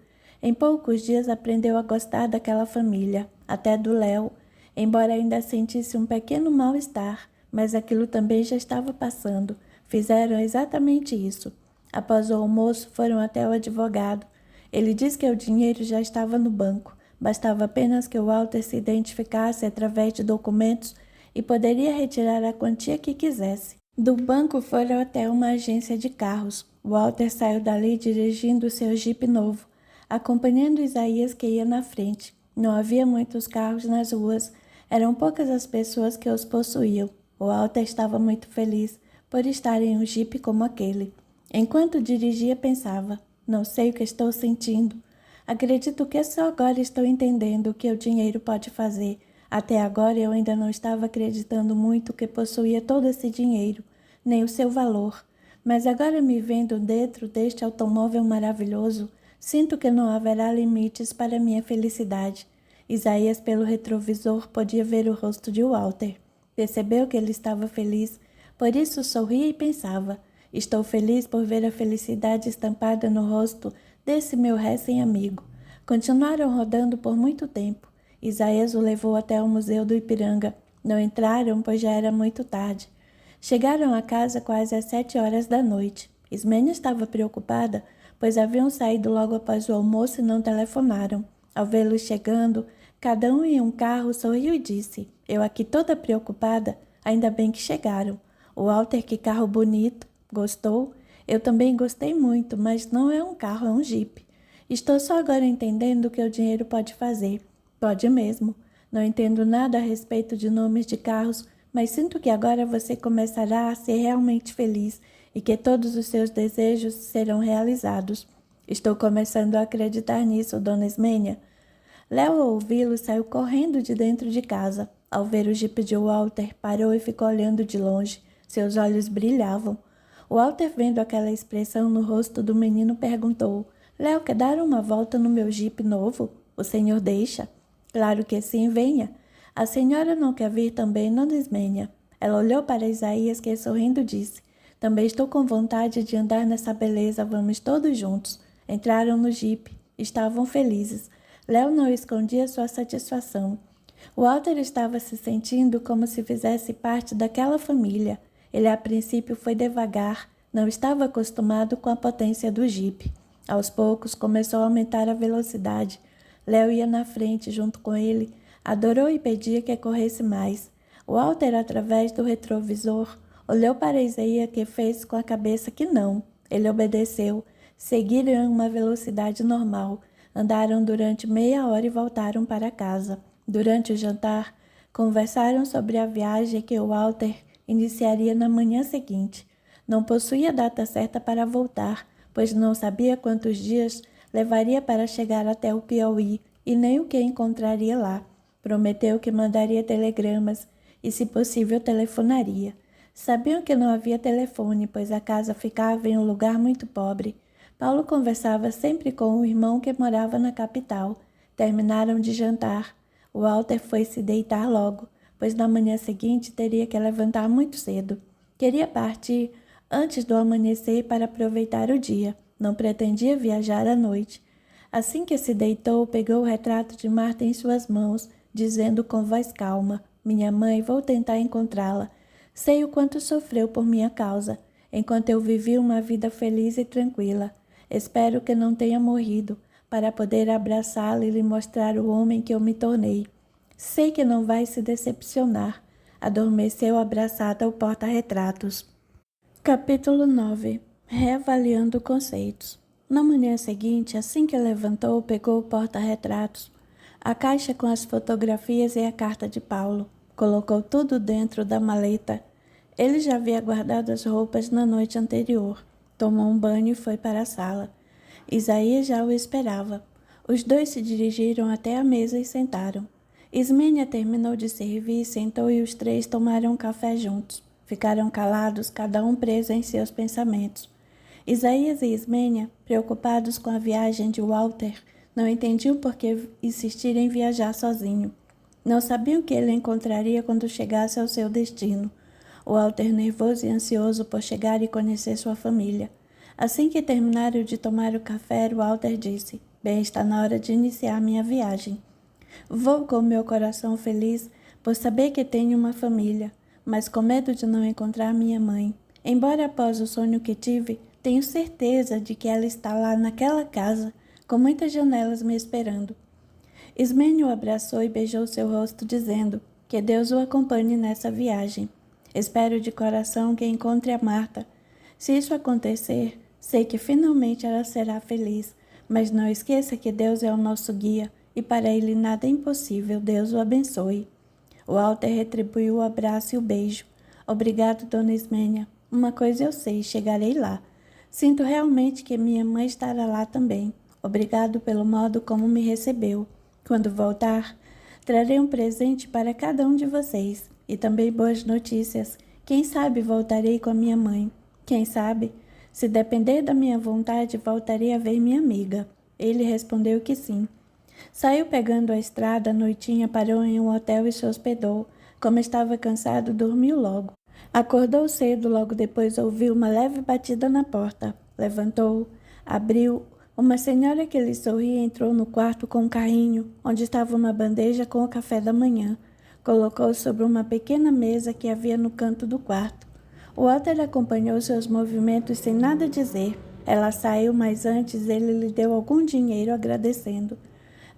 Em poucos dias aprendeu a gostar daquela família, até do Léo, embora ainda sentisse um pequeno mal-estar, mas aquilo também já estava passando. Fizeram exatamente isso. Após o almoço, foram até o advogado. Ele disse que o dinheiro já estava no banco. Bastava apenas que o Walter se identificasse através de documentos e poderia retirar a quantia que quisesse. Do banco foram até uma agência de carros. Walter saiu dali dirigindo seu jipe novo, acompanhando Isaías que ia na frente. Não havia muitos carros nas ruas, eram poucas as pessoas que os possuíam. Walter estava muito feliz por estar em um jipe como aquele. Enquanto dirigia, pensava: não sei o que estou sentindo. Acredito que só agora estou entendendo o que o dinheiro pode fazer. Até agora eu ainda não estava acreditando muito que possuía todo esse dinheiro, nem o seu valor. Mas agora me vendo dentro deste automóvel maravilhoso, sinto que não haverá limites para minha felicidade. Isaías, pelo retrovisor, podia ver o rosto de Walter. Percebeu que ele estava feliz, por isso sorria e pensava: estou feliz por ver a felicidade estampada no rosto desse meu recém-amigo. Continuaram rodando por muito tempo. Isaías o levou até o Museu do Ipiranga. Não entraram, pois já era muito tarde. Chegaram a casa quase às 7 horas da noite. Ismênia estava preocupada, pois haviam saído logo após o almoço e não telefonaram. Ao vê-los chegando, cada um em um carro, sorriu e disse: eu aqui toda preocupada, ainda bem que chegaram. O Walter, que carro bonito. Gostou? Eu também gostei muito, mas não é um carro, é um jipe. Estou só agora entendendo o que o dinheiro pode fazer. Pode mesmo. Não entendo nada a respeito de nomes de carros, mas sinto que agora você começará a ser realmente feliz e que todos os seus desejos serão realizados. Estou começando a acreditar nisso, dona Ismênia. Léo, ao ouvi-lo, saiu correndo de dentro de casa. Ao ver o jipe de Walter, parou e ficou olhando de longe. Seus olhos brilhavam. Walter, vendo aquela expressão no rosto do menino, perguntou: Léo, quer dar uma volta no meu jipe novo? O senhor deixa? Claro que sim, venha. A senhora não quer vir também, não Ismênia? Ela olhou para Isaías, que sorrindo disse: também estou com vontade de andar nessa beleza, vamos todos juntos. Entraram no jipe. Estavam felizes. Léo não escondia sua satisfação. Walter estava se sentindo como se fizesse parte daquela família. Ele a princípio foi devagar, não estava acostumado com a potência do jipe. Aos poucos começou a aumentar a velocidade. Léo ia na frente junto com ele, adorou e pedia que corresse mais. Walter, através do retrovisor, olhou para Isaías, que fez com a cabeça que não. Ele obedeceu. Seguiram em uma velocidade normal. Andaram durante meia hora e voltaram para casa. Durante o jantar, conversaram sobre a viagem que o Walter iniciaria na manhã seguinte. Não possuía data certa para voltar, pois não sabia quantos dias levaria para chegar até o Piauí e nem o que encontraria lá. Prometeu que mandaria telegramas e, se possível, telefonaria. Sabiam que não havia telefone, pois a casa ficava em um lugar muito pobre. Paulo conversava sempre com o irmão que morava na capital. Terminaram de jantar. Walter foi se deitar logo, pois na manhã seguinte teria que levantar muito cedo. Queria partir antes do amanhecer para aproveitar o dia. Não pretendia viajar à noite. Assim que se deitou, pegou o retrato de Marta em suas mãos, dizendo com voz calma: "Minha mãe, vou tentar encontrá-la. Sei o quanto sofreu por minha causa, enquanto eu vivi uma vida feliz e tranquila. Espero que não tenha morrido, para poder abraçá-la e lhe mostrar o homem que eu me tornei. Sei que não vai se decepcionar." Adormeceu abraçada ao porta-retratos. Capítulo 9. Reavaliando conceitos. Na manhã seguinte, assim que levantou, pegou o porta-retratos, a caixa com as fotografias e a carta de Paulo. Colocou tudo dentro da maleta. Ele já havia guardado as roupas na noite anterior. Tomou um banho e foi para a sala. Isaías já o esperava. Os dois se dirigiram até a mesa e sentaram. Ismênia terminou de servir, sentou e os três tomaram um café juntos. Ficaram calados, cada um preso em seus pensamentos. Isaías e Ismênia, preocupados com a viagem de Walter, não entendiam por que insistir em viajar sozinho. Não sabiam o que ele encontraria quando chegasse ao seu destino. Walter, nervoso e ansioso por chegar e conhecer sua família. Assim que terminaram de tomar o café, Walter disse: "Bem, está na hora de iniciar minha viagem. Vou com meu coração feliz por saber que tenho uma família, mas com medo de não encontrar minha mãe. Embora após o sonho que tive, tenho certeza de que ela está lá naquela casa, com muitas janelas me esperando." Ismênia o abraçou e beijou seu rosto, dizendo: "Que Deus o acompanhe nessa viagem. Espero de coração que encontre a Marta. Se isso acontecer, sei que finalmente ela será feliz, mas não esqueça que Deus é o nosso guia e para ele nada é impossível. Deus o abençoe." Walter retribuiu o abraço e o beijo. "Obrigado, dona Ismênia. Uma coisa eu sei, chegarei lá. Sinto realmente que minha mãe estará lá também. Obrigado pelo modo como me recebeu. Quando voltar, trarei um presente para cada um de vocês e também boas notícias. Quem sabe voltarei com a minha mãe. Quem sabe, se depender da minha vontade, voltarei a ver minha amiga." Ele respondeu que sim. Saiu pegando a estrada, à noitinha parou em um hotel e se hospedou. Como estava cansado, dormiu logo. Acordou cedo, logo depois ouviu uma leve batida na porta. Levantou, abriu. Uma senhora que lhe sorria entrou no quarto com um carrinho, onde estava uma bandeja com o café da manhã. Colocou sobre uma pequena mesa que havia no canto do quarto. Walter acompanhou seus movimentos sem nada dizer. Ela saiu, mas antes ele lhe deu algum dinheiro agradecendo.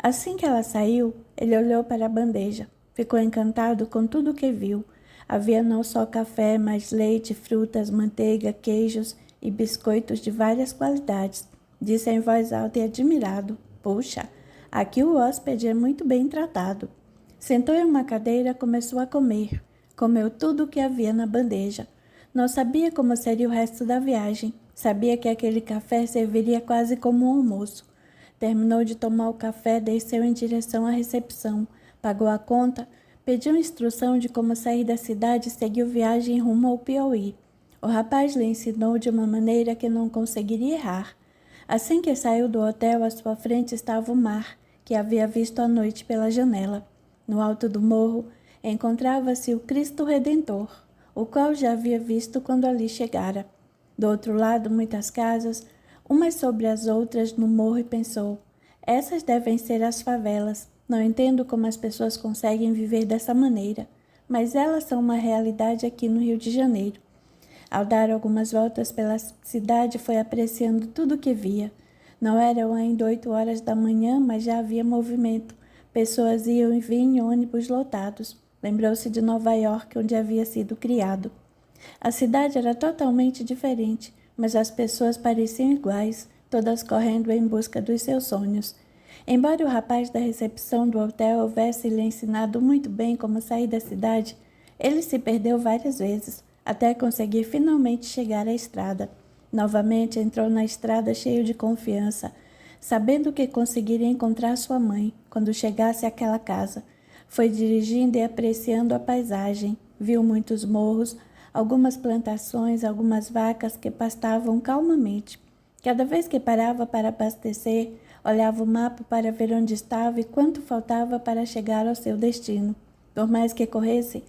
Assim que ela saiu, ele olhou para a bandeja. Ficou encantado com tudo o que viu. Havia não só café, mas leite, frutas, manteiga, queijos e biscoitos de várias qualidades. Disse em voz alta e admirado: "Puxa, aqui o hóspede é muito bem tratado." Sentou em uma cadeira e começou a comer. Comeu tudo o que havia na bandeja. Não sabia como seria o resto da viagem. Sabia que aquele café serviria quase como um almoço. Terminou de tomar o café, desceu em direção à recepção. Pagou a conta, pediu instrução de como sair da cidade e seguiu viagem rumo ao Piauí. O rapaz lhe ensinou de uma maneira que não conseguiria errar. Assim que saiu do hotel, à sua frente estava o mar, que havia visto à noite pela janela. No alto do morro, encontrava-se o Cristo Redentor, o qual já havia visto quando ali chegara. Do outro lado, muitas casas, umas sobre as outras no morro, e pensou: "Essas devem ser as favelas. Não entendo como as pessoas conseguem viver dessa maneira, mas elas são uma realidade aqui no Rio de Janeiro." Ao dar algumas voltas pela cidade, foi apreciando tudo o que via. Não eram ainda 8 horas da manhã, mas já havia movimento. Pessoas iam e vinham em ônibus lotados. Lembrou-se de Nova York, onde havia sido criado. A cidade era totalmente diferente, mas as pessoas pareciam iguais, todas correndo em busca dos seus sonhos. Embora o rapaz da recepção do hotel houvesse lhe ensinado muito bem como sair da cidade, ele se perdeu várias vezes. até conseguir finalmente chegar à estrada. Novamente entrou na estrada cheio de confiança, sabendo que conseguiria encontrar sua mãe quando chegasse àquela casa. Foi dirigindo e apreciando a paisagem. Viu muitos morros, algumas plantações, algumas vacas que pastavam calmamente. Cada vez que parava para abastecer, olhava o mapa para ver onde estava e quanto faltava para chegar ao seu destino. Por mais que corresse,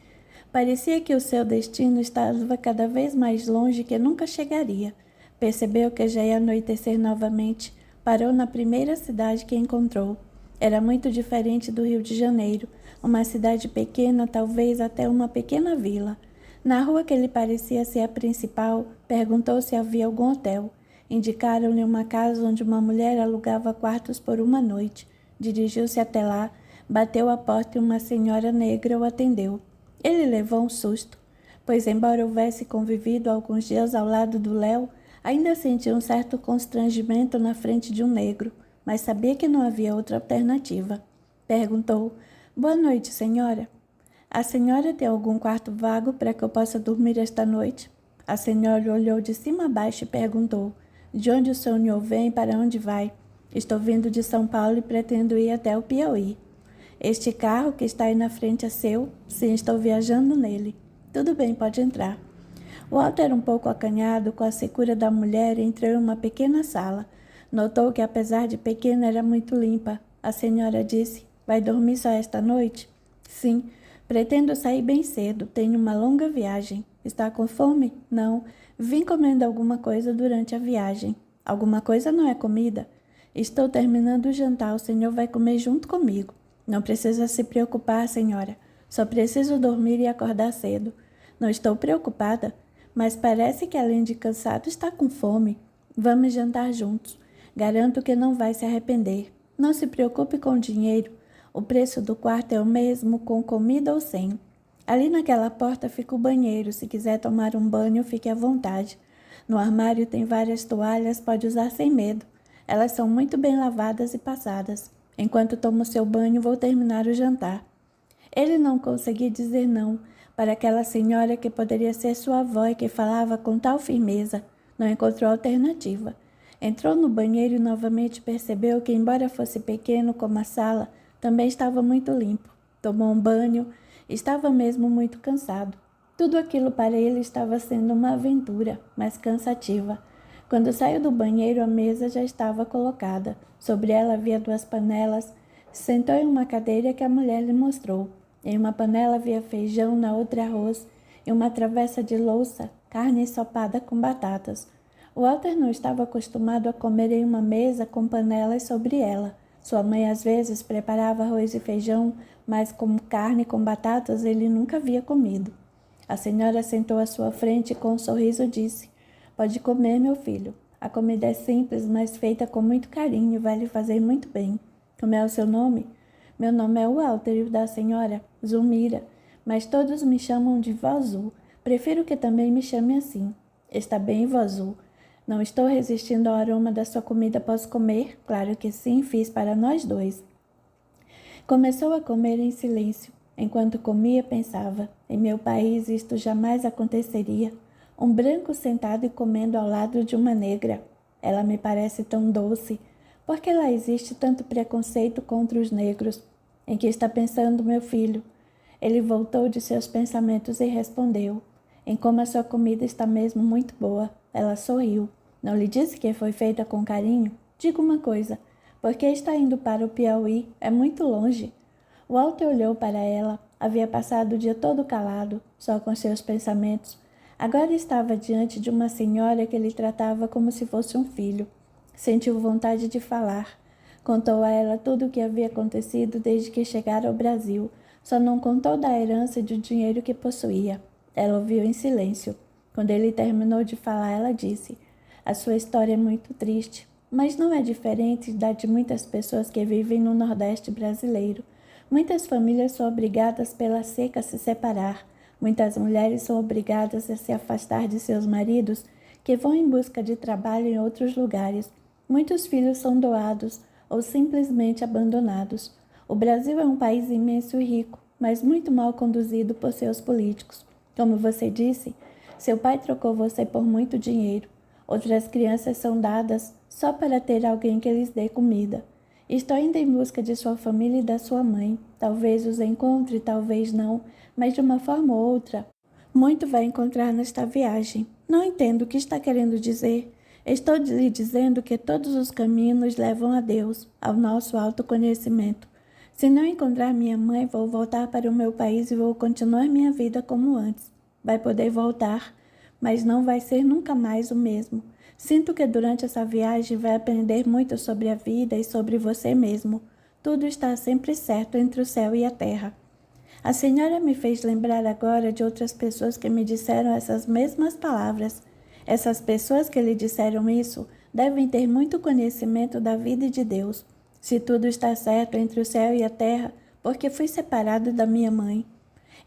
parecia que o seu destino estava cada vez mais longe, que nunca chegaria. Percebeu que já ia anoitecer novamente. Parou na primeira cidade que encontrou. Era muito diferente do Rio de Janeiro, uma cidade pequena, talvez até uma pequena vila. Na rua que lhe parecia ser a principal, perguntou se havia algum hotel. Indicaram-lhe uma casa onde uma mulher alugava quartos por uma noite. Dirigiu-se até lá, bateu à porta e uma senhora negra o atendeu. Ele levou um susto, pois embora houvesse convivido alguns dias ao lado do Léo, ainda sentia um certo constrangimento na frente de um negro, mas sabia que não havia outra alternativa. Perguntou: "Boa noite, senhora. A senhora tem algum quarto vago para que eu possa dormir esta noite?" A senhora olhou de cima a baixo e perguntou: "De onde o senhor vem e para onde vai?" "Estou vindo de São Paulo e pretendo ir até o Piauí." "Este carro que está aí na frente é seu?" "Sim, estou viajando nele." "Tudo bem, pode entrar." O Walter era um pouco acanhado com a secura da mulher e entrou em uma pequena sala. Notou que, apesar de pequena, era muito limpa. A senhora disse: "Vai dormir só esta noite?" "Sim, pretendo sair bem cedo. Tenho uma longa viagem." "Está com fome?" "Não. Vim comendo alguma coisa durante a viagem." "Alguma coisa não é comida." "Estou terminando o jantar. O senhor vai comer junto comigo." "Não precisa se preocupar, senhora. Só preciso dormir e acordar cedo." "Não estou preocupada, mas parece que, além de cansado, está com fome." "Vamos jantar juntos. Garanto que não vai se arrepender." "Não se preocupe com o dinheiro. O preço do quarto é o mesmo, com comida ou sem." "Ali naquela porta fica o banheiro. Se quiser tomar um banho, fique à vontade. No armário tem várias toalhas, pode usar sem medo. Elas são muito bem lavadas e passadas. Enquanto tomo seu banho, vou terminar o jantar." Ele não conseguia dizer não para aquela senhora que poderia ser sua avó e que falava com tal firmeza. Não encontrou alternativa. Entrou no banheiro e novamente percebeu que, embora fosse pequeno como a sala, também estava muito limpo. Tomou um banho. Estava mesmo muito cansado. Tudo aquilo para ele estava sendo uma aventura, mas cansativa. Quando saiu do banheiro, a mesa já estava colocada. Sobre ela havia 2 panelas. Sentou em uma cadeira que a mulher lhe mostrou. Em uma panela havia feijão, na outra arroz, e uma travessa de louça, carne ensopada com batatas. O Walter não estava acostumado a comer em uma mesa com panelas sobre ela. Sua mãe às vezes preparava arroz e feijão, mas como carne com batatas ele nunca havia comido. A senhora sentou à sua frente e com um sorriso disse: "Pode comer, meu filho. A comida é simples, mas feita com muito carinho e vai lhe fazer muito bem." "Como é o seu nome?" "Meu nome é Walter e o da senhora?" "Zulmira, mas todos me chamam de Vó Zul. Prefiro que também me chame assim." "Está bem, Vó Zul. Não estou resistindo ao aroma da sua comida. Posso comer?" "Claro que sim, fiz para nós 2." Começou a comer em silêncio. Enquanto comia, pensava: em meu país isto jamais aconteceria. Um branco sentado e comendo ao lado de uma negra. Ela me parece tão doce. Por que lá existe tanto preconceito contra os negros? "Em que está pensando, meu filho?" Ele voltou de seus pensamentos e respondeu: "Em como a sua comida está mesmo muito boa." Ela sorriu. "Não lhe disse que foi feita com carinho? Diga uma coisa. Por que está indo para o Piauí? É muito longe." Walter olhou para ela. Havia passado o dia todo calado, só com seus pensamentos. Agora estava diante de uma senhora que lhe tratava como se fosse um filho. Sentiu vontade de falar. Contou a ela tudo o que havia acontecido desde que chegara ao Brasil. Só não contou da herança e do dinheiro que possuía. Ela ouviu em silêncio. Quando ele terminou de falar, ela disse: "A sua história é muito triste, mas não é diferente da de muitas pessoas que vivem no Nordeste brasileiro. Muitas famílias são obrigadas pela seca a se separar. Muitas mulheres são obrigadas a se afastar de seus maridos, que vão em busca de trabalho em outros lugares. Muitos filhos são doados ou simplesmente abandonados. O Brasil é um país imenso e rico, mas muito mal conduzido por seus políticos. Como você disse, Seu pai trocou você por muito dinheiro. Outras crianças são dadas só para ter alguém que lhes dê comida. Estou indo em busca de sua família e da sua mãe. Talvez os encontre, talvez não, mas de uma forma ou outra, muito vai encontrar nesta viagem. Não entendo o que está querendo dizer. Estou lhe dizendo que todos os caminhos levam a Deus, ao nosso autoconhecimento. Se não encontrar minha mãe, vou voltar para o meu país e vou continuar minha vida como antes. Vai poder voltar, mas não vai ser nunca mais o mesmo. Sinto que durante essa viagem vai aprender muito sobre a vida e sobre você mesmo. Tudo está sempre certo entre o céu e a terra. A senhora me fez lembrar agora de outras pessoas que me disseram essas mesmas palavras. Essas pessoas que lhe disseram isso devem ter muito conhecimento da vida e de Deus. Se tudo está certo entre o céu e a terra, porque fui separado da minha mãe.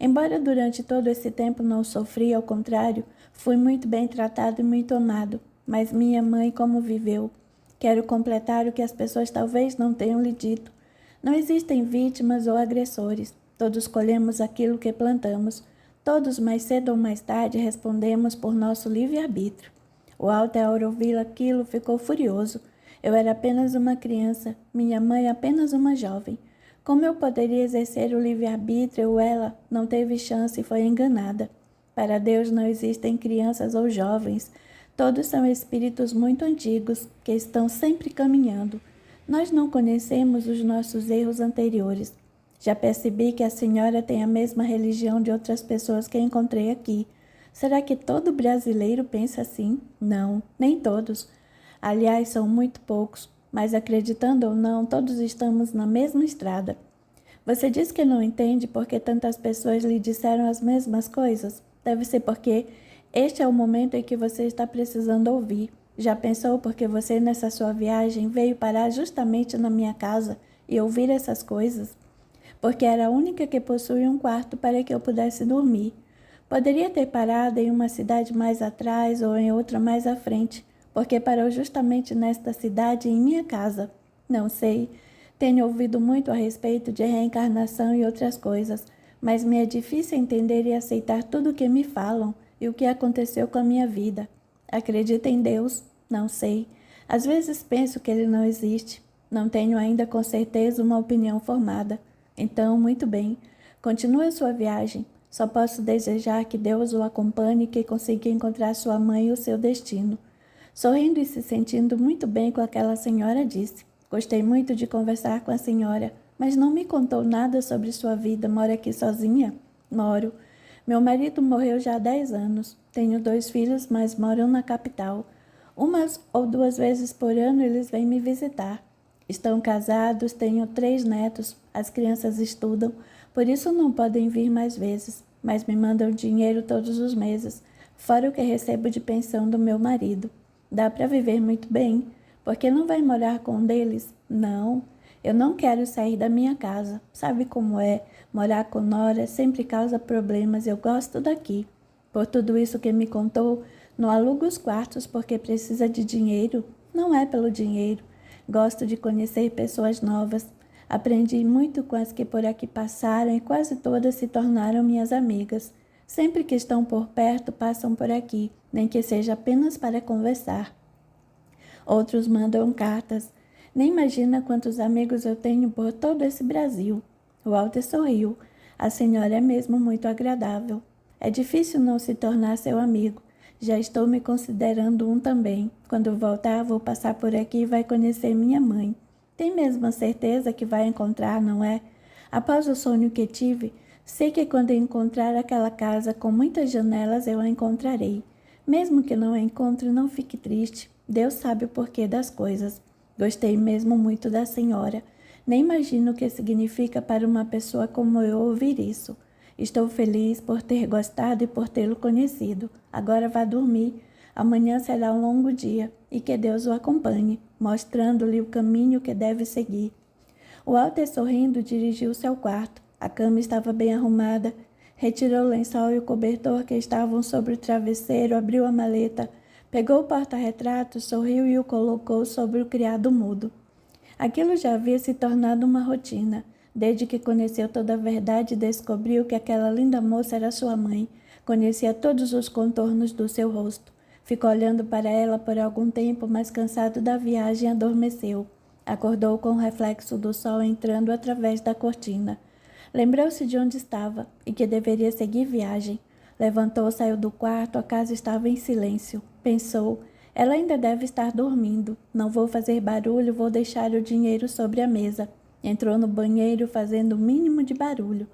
Embora durante todo esse tempo não sofri, ao contrário, fui muito bem tratado e muito amado. Mas minha mãe como viveu? Quero completar o que as pessoas talvez não tenham lhe dito. Não existem vítimas ou agressores. Todos colhemos aquilo que plantamos. Todos, mais cedo ou mais tarde, respondemos por nosso livre-arbítrio. O Walter, ao ouvir aquilo, ficou furioso. Eu era apenas uma criança, minha mãe apenas uma jovem. Como eu poderia exercer o livre-arbítrio? Ela não teve chance e foi enganada. Para Deus não existem crianças ou jovens. Todos são espíritos muito antigos, que estão sempre caminhando. Nós não conhecemos os nossos erros anteriores. Já percebi que a senhora tem a mesma religião de outras pessoas que encontrei aqui. Será que todo brasileiro pensa assim? Não, nem todos. Aliás, são muito poucos, mas acreditando ou não, todos estamos na mesma estrada. Você diz que não entende porque tantas pessoas lhe disseram as mesmas coisas? Deve ser porque este é o momento em que você está precisando ouvir. Já pensou porque você, nessa sua viagem, veio parar justamente na minha casa e ouvir essas coisas? Porque era a única que possuía um quarto para que eu pudesse dormir. Poderia ter parado em uma cidade mais atrás ou em outra mais à frente, porque parou justamente nesta cidade em minha casa. Não sei, tenho ouvido muito a respeito de reencarnação e outras coisas, mas me é difícil entender e aceitar tudo o que me falam e o que aconteceu com a minha vida. Acredito em Deus? Não sei. Às vezes penso que Ele não existe. Não tenho ainda com certeza uma opinião formada. Então, muito bem, continue a sua viagem. Só posso desejar que Deus o acompanhe e que consiga encontrar sua mãe e o seu destino. Sorrindo e se sentindo muito bem com aquela senhora, disse: Gostei muito de conversar com a senhora, mas não me contou nada sobre sua vida. Mora aqui sozinha? Moro. Meu marido morreu já há 10 anos. Tenho 2 filhos, mas moram na capital. Umas ou 2 vezes por ano eles vêm me visitar. Estão casados, tenho 3 netos, as crianças estudam, por isso não podem vir mais vezes, mas me mandam dinheiro todos os meses, fora o que recebo de pensão do meu marido. Dá para viver muito bem, porque não vai morar com um deles? Não, eu não quero sair da minha casa. Sabe como é? Morar com nora sempre causa problemas, eu gosto daqui. Por tudo isso que me contou, não alugo os quartos porque precisa de dinheiro? Não é pelo dinheiro. Gosto de conhecer pessoas novas. Aprendi muito com as que por aqui passaram e quase todas se tornaram minhas amigas. Sempre que estão por perto, passam por aqui, nem que seja apenas para conversar. Outros mandam cartas. Nem imagina quantos amigos eu tenho por todo esse Brasil. Walter sorriu. A senhora é mesmo muito agradável. É difícil não se tornar seu amigo. Já estou me considerando um também. Quando voltar, vou passar por aqui e vai conhecer minha mãe. Tem mesmo a certeza que vai encontrar, não é? Após o sonho que tive, sei que quando encontrar aquela casa com muitas janelas, eu a encontrarei. Mesmo que não a encontre, não fique triste. Deus sabe o porquê das coisas. Gostei mesmo muito da senhora. Nem imagino o que significa para uma pessoa como eu ouvir isso. Estou feliz por ter gostado e por tê-lo conhecido. Agora vá dormir. Amanhã será um longo dia e que Deus o acompanhe, mostrando-lhe o caminho que deve seguir. O Walter, sorrindo, dirigiu-se ao quarto. A cama estava bem arrumada. Retirou o lençol e o cobertor que estavam sobre o travesseiro, abriu a maleta, pegou o porta-retratos, sorriu e o colocou sobre o criado mudo. Aquilo já havia se tornado uma rotina. Desde que conheceu toda a verdade e descobriu que aquela linda moça era sua mãe, Conhecia todos os contornos do seu rosto. Ficou olhando para ela por algum tempo, mas cansado da viagem, adormeceu. Acordou com o reflexo do sol entrando através da cortina. Lembrou-se de onde estava e que deveria seguir viagem. Levantou, saiu do quarto, a casa estava em silêncio. Pensou, ela ainda deve estar dormindo. Não vou fazer barulho, vou deixar o dinheiro sobre a mesa. Entrou no banheiro fazendo o mínimo de barulho.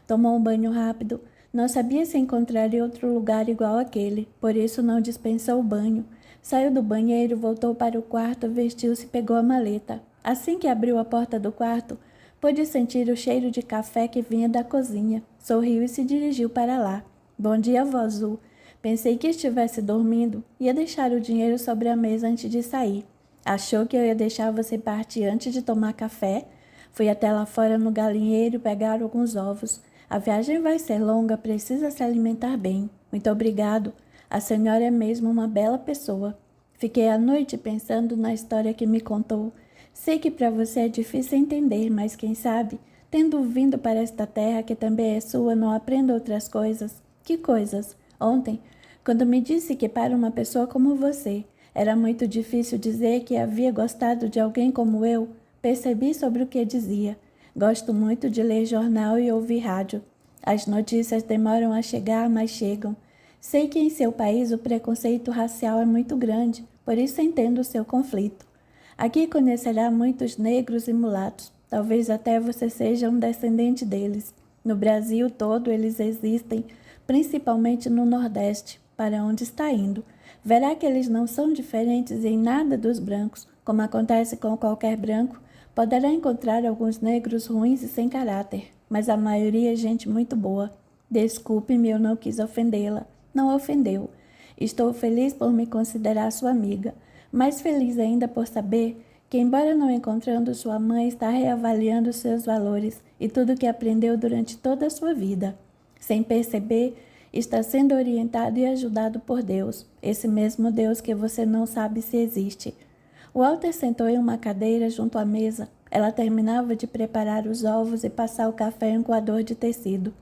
Tomou um banho rápido. Não sabia se encontraria outro lugar igual àquele, por isso não dispensou o banho. Saiu do banheiro, voltou para o quarto, vestiu-se e pegou a maleta. Assim que abriu a porta do quarto, pôde sentir o cheiro de café que vinha da cozinha. Sorriu e se dirigiu para lá. Bom dia, vó Zu. Pensei que estivesse dormindo. Ia deixar o dinheiro sobre a mesa antes de sair. Achou que eu ia deixar você partir antes de tomar café? Fui até lá fora no galinheiro pegar alguns ovos. A viagem vai ser longa, precisa se alimentar bem. Muito obrigado. A senhora é mesmo uma bela pessoa. Fiquei a noite pensando na história que me contou. Sei que para você é difícil entender, mas quem sabe, tendo vindo para esta terra que também é sua, não aprenda outras coisas. Que coisas? Ontem, quando me disse que para uma pessoa como você era muito difícil dizer que havia gostado de alguém como eu, percebi sobre o que dizia. Gosto muito de ler jornal e ouvir rádio. As notícias demoram a chegar, mas chegam. Sei que em seu país o preconceito racial é muito grande, por isso entendo o seu conflito. Aqui conhecerá muitos negros e mulatos. Talvez até você seja um descendente deles. No Brasil todo eles existem, principalmente no Nordeste, para onde está indo. Verá que eles não são diferentes em nada dos brancos, como acontece com qualquer branco. Poderá encontrar alguns negros ruins e sem caráter, mas a maioria é gente muito boa. Desculpe-me, eu não quis ofendê-la. Não ofendeu. Estou feliz por me considerar sua amiga, mais feliz ainda por saber que, embora não encontrando sua mãe, está reavaliando seus valores e tudo que aprendeu durante toda a sua vida. Sem perceber, está sendo orientado e ajudado por Deus, esse mesmo Deus que você não sabe se existe. Walter sentou em uma cadeira junto à mesa. Ela terminava de preparar os ovos e passar o café em um coador de tecido.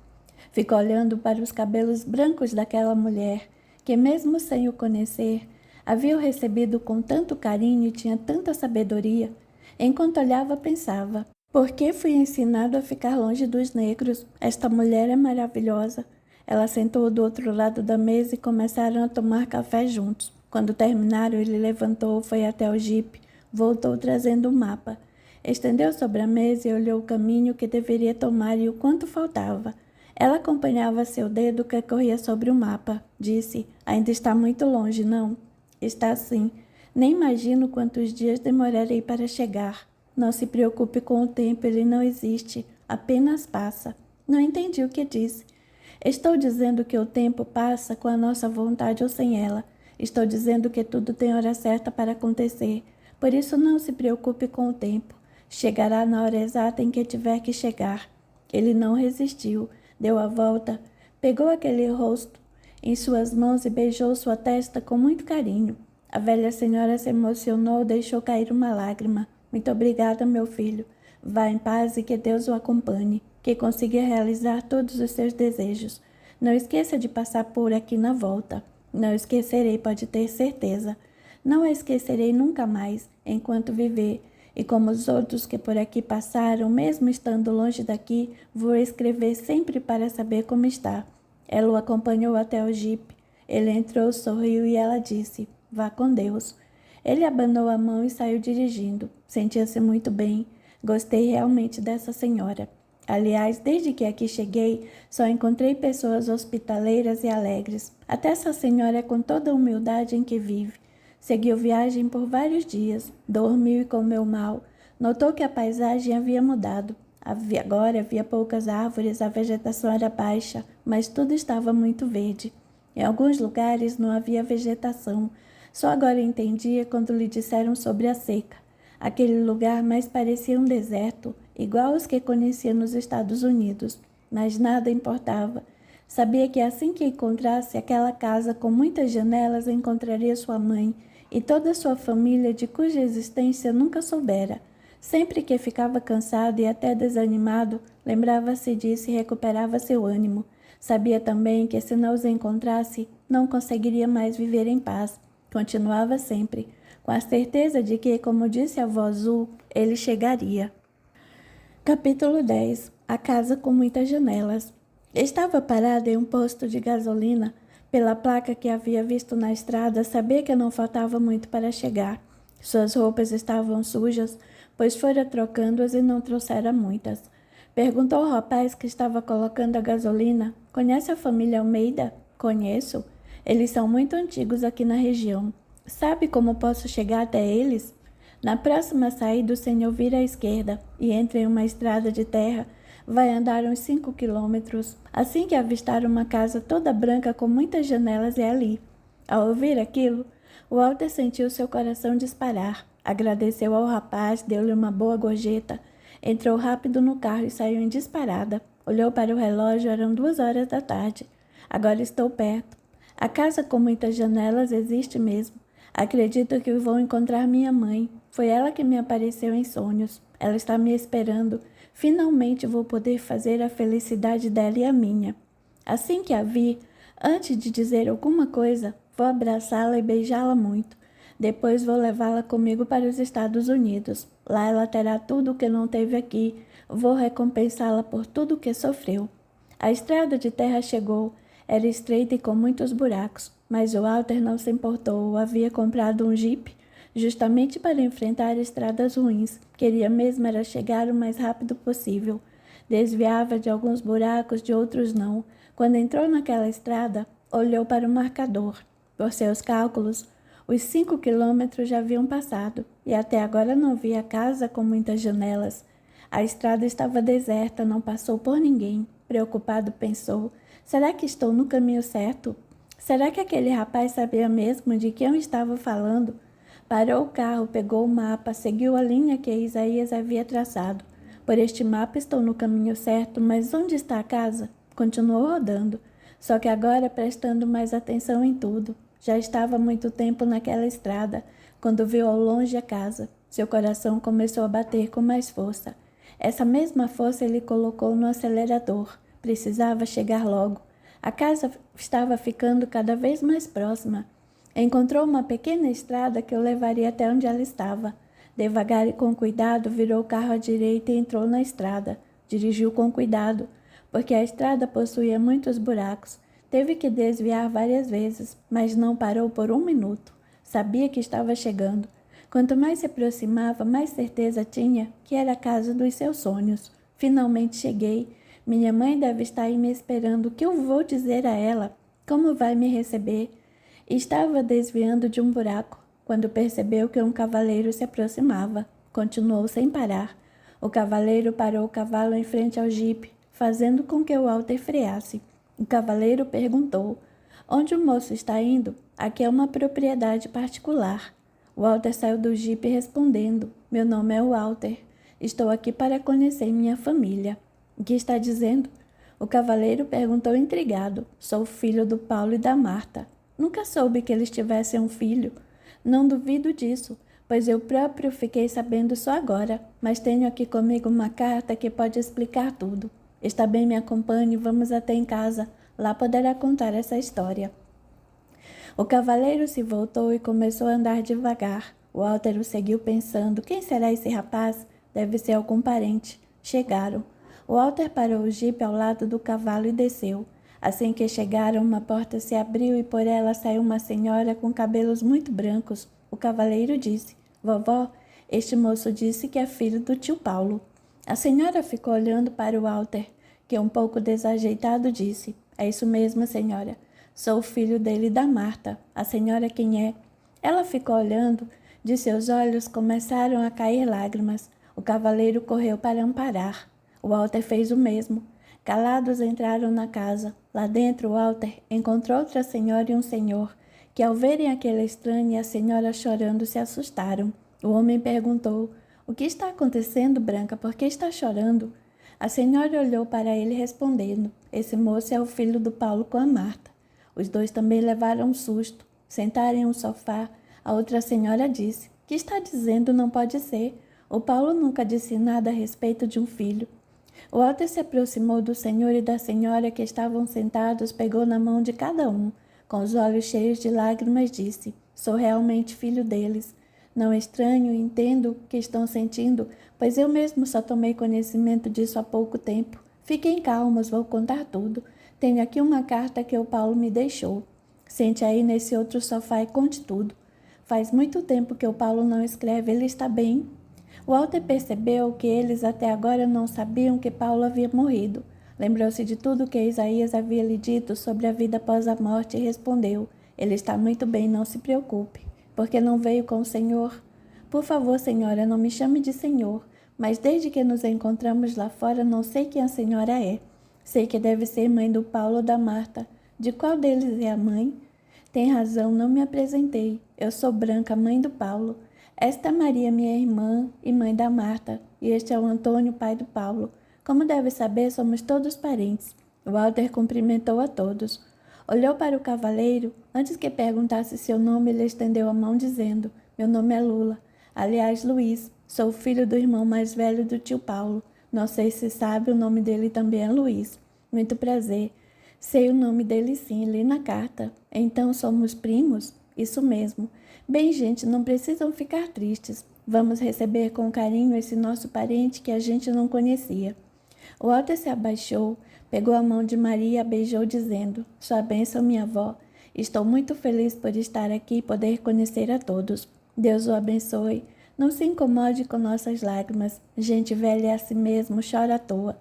Ficou olhando para os cabelos brancos daquela mulher, que mesmo sem o conhecer, havia o recebido com tanto carinho e tinha tanta sabedoria. Enquanto olhava, pensava, por que fui ensinado a ficar longe dos negros? Esta mulher é maravilhosa. Ela sentou do outro lado da mesa e começaram a tomar café juntos. Quando terminaram, ele levantou, foi até o jipe, voltou trazendo o mapa. Estendeu sobre a mesa e olhou o caminho que deveria tomar e o quanto faltava. Ela acompanhava seu dedo que corria sobre o mapa. Disse, ainda está muito longe, não? Está sim. Nem imagino quantos dias demorarei para chegar. Não se preocupe com o tempo, ele não existe, apenas passa. Não entendi o que disse. Estou dizendo que o tempo passa com a nossa vontade ou sem ela. Estou dizendo que tudo tem hora certa para acontecer. Por isso não se preocupe com o tempo. Chegará na hora exata em que tiver que chegar. Ele não resistiu. Deu a volta, pegou aquele rosto em suas mãos e beijou sua testa com muito carinho. A velha senhora se emocionou, deixou cair uma lágrima. Muito obrigada, meu filho. Vá em paz e que Deus o acompanhe, que consiga realizar todos os seus desejos. Não esqueça de passar por aqui na volta. Não esquecerei, pode ter certeza. Não a esquecerei nunca mais, enquanto viver. E como os outros que por aqui passaram, mesmo estando longe daqui, vou escrever sempre para saber como está. Ela o acompanhou até o jipe. Ele entrou, sorriu e ela disse, vá com Deus. Ele abanou a mão e saiu dirigindo. Sentia-se muito bem. Gostei realmente dessa senhora. Aliás, desde que aqui cheguei, só encontrei pessoas hospitaleiras e alegres. Até essa senhora é com toda a humildade em que vive. Seguiu viagem por vários dias, dormiu e comeu mal. Notou que a paisagem havia mudado. Agora havia poucas árvores, a vegetação era baixa, mas tudo estava muito verde. Em alguns lugares não havia vegetação. Só agora entendia quando lhe disseram sobre a seca. Aquele lugar mais parecia um deserto, igual aos que conhecia nos Estados Unidos. Mas nada importava. Sabia que assim que encontrasse aquela casa com muitas janelas, encontraria sua mãe e toda a sua família de cuja existência nunca soubera. Sempre que ficava cansado e até desanimado, lembrava-se disso e recuperava seu ânimo. Sabia também que se não os encontrasse, não conseguiria mais viver em paz. Continuava sempre, com a certeza de que, como disse a avó Azul, ele chegaria. Capítulo 10. A casa com muitas janelas. Estava parada em um posto de gasolina. Pela placa que havia visto na estrada, sabia que não faltava muito para chegar. Suas roupas estavam sujas, pois fora trocando-as e não trouxera muitas. Perguntou ao rapaz que estava colocando a gasolina: "Conhece a família Almeida?" "Conheço. Eles são muito antigos aqui na região. Sabe como posso chegar até eles?" "Na próxima saída, o senhor vira à esquerda e entra em uma estrada de terra. Vai andar uns 5 quilômetros. Assim que avistar uma casa toda branca com muitas janelas, é ali." Ao ouvir aquilo, Walter sentiu seu coração disparar. Agradeceu ao rapaz, deu-lhe uma boa gorjeta, entrou rápido no carro e saiu em disparada. Olhou para o relógio, eram 2 horas da tarde. "Agora estou perto. A casa com muitas janelas existe mesmo. Acredito que vou encontrar minha mãe. Foi ela que me apareceu em sonhos. Ela está me esperando. Finalmente vou poder fazer a felicidade dela e a minha. Assim que a vi, antes de dizer alguma coisa, vou abraçá-la e beijá-la muito. Depois vou levá-la comigo para os Estados Unidos. Lá ela terá tudo o que não teve aqui. Vou recompensá-la por tudo o que sofreu." A estrada de terra chegou. Era estreita e com muitos buracos, mas o Walter não se importou. Havia comprado um jipe justamente para enfrentar estradas ruins. Queria mesmo era chegar o mais rápido possível. Desviava de alguns buracos, de outros não. Quando entrou naquela estrada, olhou para o marcador. Por seus cálculos, os 5 quilômetros já haviam passado, e até agora não via casa com muitas janelas. A estrada estava deserta, não passou por ninguém. Preocupado, pensou: será que estou no caminho certo? Será que aquele rapaz sabia mesmo de quem eu estava falando? Parou o carro, pegou o mapa, seguiu a linha que Isaías havia traçado. Por este mapa estou no caminho certo, mas onde está a casa? Continuou rodando, só que agora prestando mais atenção em tudo. Já estava há muito tempo naquela estrada, quando viu ao longe a casa. Seu coração começou a bater com mais força. Essa mesma força ele colocou no acelerador. Precisava chegar logo. A casa estava ficando cada vez mais próxima. Encontrou uma pequena estrada que o levaria até onde ela estava. Devagar e com cuidado, virou o carro à direita e entrou na estrada. Dirigiu com cuidado, porque a estrada possuía muitos buracos. Teve que desviar várias vezes, mas não parou por 1 minuto. Sabia que estava chegando. Quanto mais se aproximava, mais certeza tinha que era a casa dos seus sonhos. "Finalmente cheguei. Minha mãe deve estar aí me esperando. O que eu vou dizer a ela? Como vai me receber?" Estava desviando de um buraco, quando percebeu que um cavaleiro se aproximava. Continuou sem parar. O cavaleiro parou o cavalo em frente ao jipe, fazendo com que o Walter freasse. O cavaleiro perguntou: "Onde o moço está indo?" "Aqui é uma propriedade particular." Walter saiu do jipe respondendo: "Meu nome é Walter. Estou aqui para conhecer minha família." "O que está dizendo?" O cavaleiro perguntou intrigado. "Sou filho do Paulo e da Marta." "Nunca soube que eles tivessem um filho." "Não duvido disso, pois eu próprio fiquei sabendo só agora, mas tenho aqui comigo uma carta que pode explicar tudo." "Está bem, me acompanhe, vamos até em casa. Lá poderá contar essa história." O cavaleiro se voltou e começou a andar devagar. Walter o seguiu pensando: quem será esse rapaz? Deve ser algum parente. Chegaram. Walter parou o jipe ao lado do cavalo e desceu. Assim que chegaram, uma porta se abriu e por ela saiu uma senhora com cabelos muito brancos. O cavaleiro disse: "Vovó, este moço disse que é filho do tio Paulo." A senhora ficou olhando para o Walter, que um pouco desajeitado disse: "É isso mesmo, senhora. Sou o filho dele e da Marta." "A senhora quem é?" Ela ficou olhando. De seus olhos começaram a cair lágrimas. O cavaleiro correu para amparar. O Walter fez o mesmo. Calados entraram na casa. Lá dentro, Walter encontrou outra senhora e um senhor, que ao verem aquele estranho e a senhora chorando se assustaram. O homem perguntou: "O que está acontecendo, Branca? Por que está chorando?" A senhora olhou para ele respondendo: "Esse moço é o filho do Paulo com a Marta." Os dois também levaram um susto. Sentaram em um sofá. A outra senhora disse: "Que está dizendo? Não pode ser. O Paulo nunca disse nada a respeito de um filho." O Walter se aproximou do senhor e da senhora que estavam sentados, pegou na mão de cada um. Com os olhos cheios de lágrimas, disse: sou realmente filho deles. Não estranho e entendo o que estão sentindo, pois eu mesmo só tomei conhecimento disso há pouco tempo. Fiquem calmos, vou contar tudo. Tenho aqui uma carta que o Paulo me deixou. Sente aí nesse outro sofá e conte tudo. Faz muito tempo que o Paulo não escreve, ele está bem? Walter percebeu que eles até agora não sabiam que Paulo havia morrido. Lembrou-se de tudo que Isaías havia lhe dito sobre a vida após a morte e respondeu: ele está muito bem, não se preocupe. Por que não veio com o Senhor? Por favor, senhora, não me chame de senhor, mas desde que nos encontramos lá fora não sei quem a senhora é. Sei que deve ser mãe do Paulo ou da Marta. De qual deles é a mãe? Tem razão, não me apresentei. Eu sou Branca, mãe do Paulo. Esta é Maria, minha irmã e mãe da Marta, e este é o Antônio, pai do Paulo. Como deve saber, somos todos parentes. Walter cumprimentou a todos. Olhou para o cavaleiro. Antes que perguntasse seu nome, ele estendeu a mão dizendo: meu nome é Lula. Aliás, Luiz. Sou filho do irmão mais velho do tio Paulo. Não sei se sabe, o nome dele também é Luiz. Muito prazer. Sei o nome dele sim, li na carta. Então somos primos? Isso mesmo. Bem, gente, não precisam ficar tristes. Vamos receber com carinho esse nosso parente que a gente não conhecia. O Walter se abaixou, pegou a mão de Maria e a beijou, dizendo: sua bênção, minha avó. Estou muito feliz por estar aqui e poder conhecer a todos. Deus o abençoe. Não se incomode com nossas lágrimas. Gente velha é assim mesmo, chora à toa.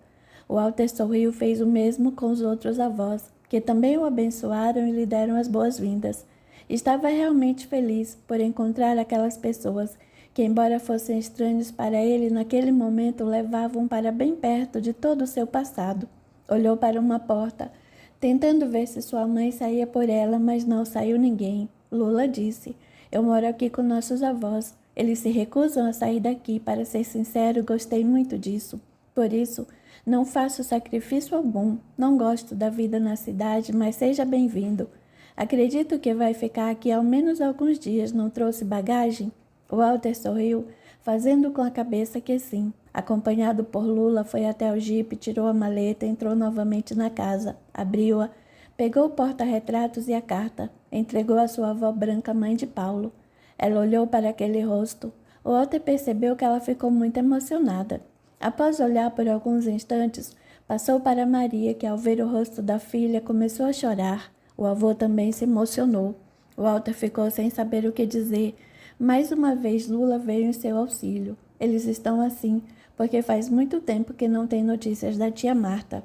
O Walter sorriu e fez o mesmo com os outros avós, que também o abençoaram e lhe deram as boas-vindas. Estava realmente feliz por encontrar aquelas pessoas que, embora fossem estranhos para ele, naquele momento o levavam para bem perto de todo o seu passado. Olhou para uma porta, tentando ver se sua mãe saía por ela, mas não saiu ninguém. Lula disse: eu moro aqui com nossos avós. Eles se recusam a sair daqui. Para ser sincero, gostei muito disso. Por isso, não faço sacrifício algum. Não gosto da vida na cidade, mas seja bem-vindo. Acredito que vai ficar aqui ao menos alguns dias. Não trouxe bagagem? Walter sorriu, fazendo com a cabeça que sim. Acompanhado por Lula, foi até o jipe, tirou a maleta, entrou novamente na casa, abriu-a, pegou o porta-retratos e a carta, entregou a sua avó Branca, mãe de Paulo. Ela olhou para aquele rosto. Walter percebeu que ela ficou muito emocionada. Após olhar por alguns instantes, passou para Maria, que ao ver o rosto da filha começou a chorar. O avô também se emocionou. Walter ficou sem saber o que dizer. Mais uma vez Lula veio em seu auxílio. Eles estão assim, porque faz muito tempo que não tem notícias da tia Marta.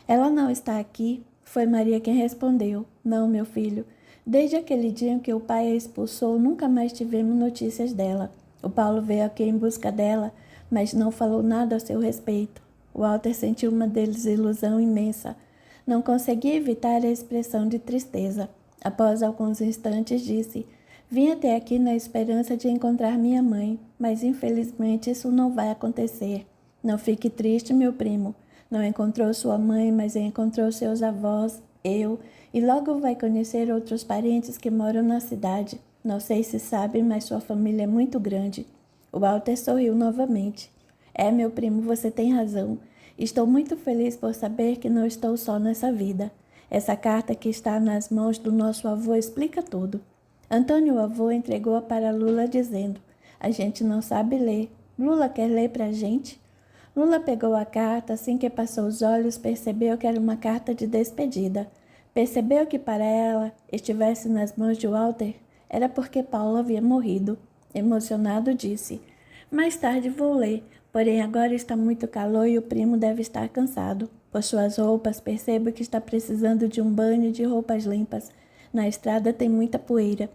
Ela não está aqui? Foi Maria quem respondeu. Não, meu filho. Desde aquele dia em que o pai a expulsou, nunca mais tivemos notícias dela. O Paulo veio aqui em busca dela, mas não falou nada a seu respeito. Walter sentiu uma desilusão imensa. Não conseguia evitar a expressão de tristeza. Após alguns instantes, disse: vim até aqui na esperança de encontrar minha mãe, mas infelizmente isso não vai acontecer. Não fique triste, meu primo. Não encontrou sua mãe, mas encontrou seus avós, eu, e logo vai conhecer outros parentes que moram na cidade. Não sei se sabe, mas sua família é muito grande. O Walter sorriu novamente. É, meu primo, você tem razão. Estou muito feliz por saber que não estou só nessa vida. Essa carta que está nas mãos do nosso avô explica tudo. Antônio, o avô, entregou-a para Lula, dizendo: a gente não sabe ler. Lula quer ler para a gente? Lula pegou a carta, assim que passou os olhos, percebeu que era uma carta de despedida. Percebeu que para ela estivesse nas mãos de Walter era porque Paulo havia morrido. Emocionado, disse: mais tarde vou ler, porém agora está muito calor e o primo deve estar cansado. Por suas roupas, percebo que está precisando de um banho de roupas limpas. Na estrada tem muita poeira.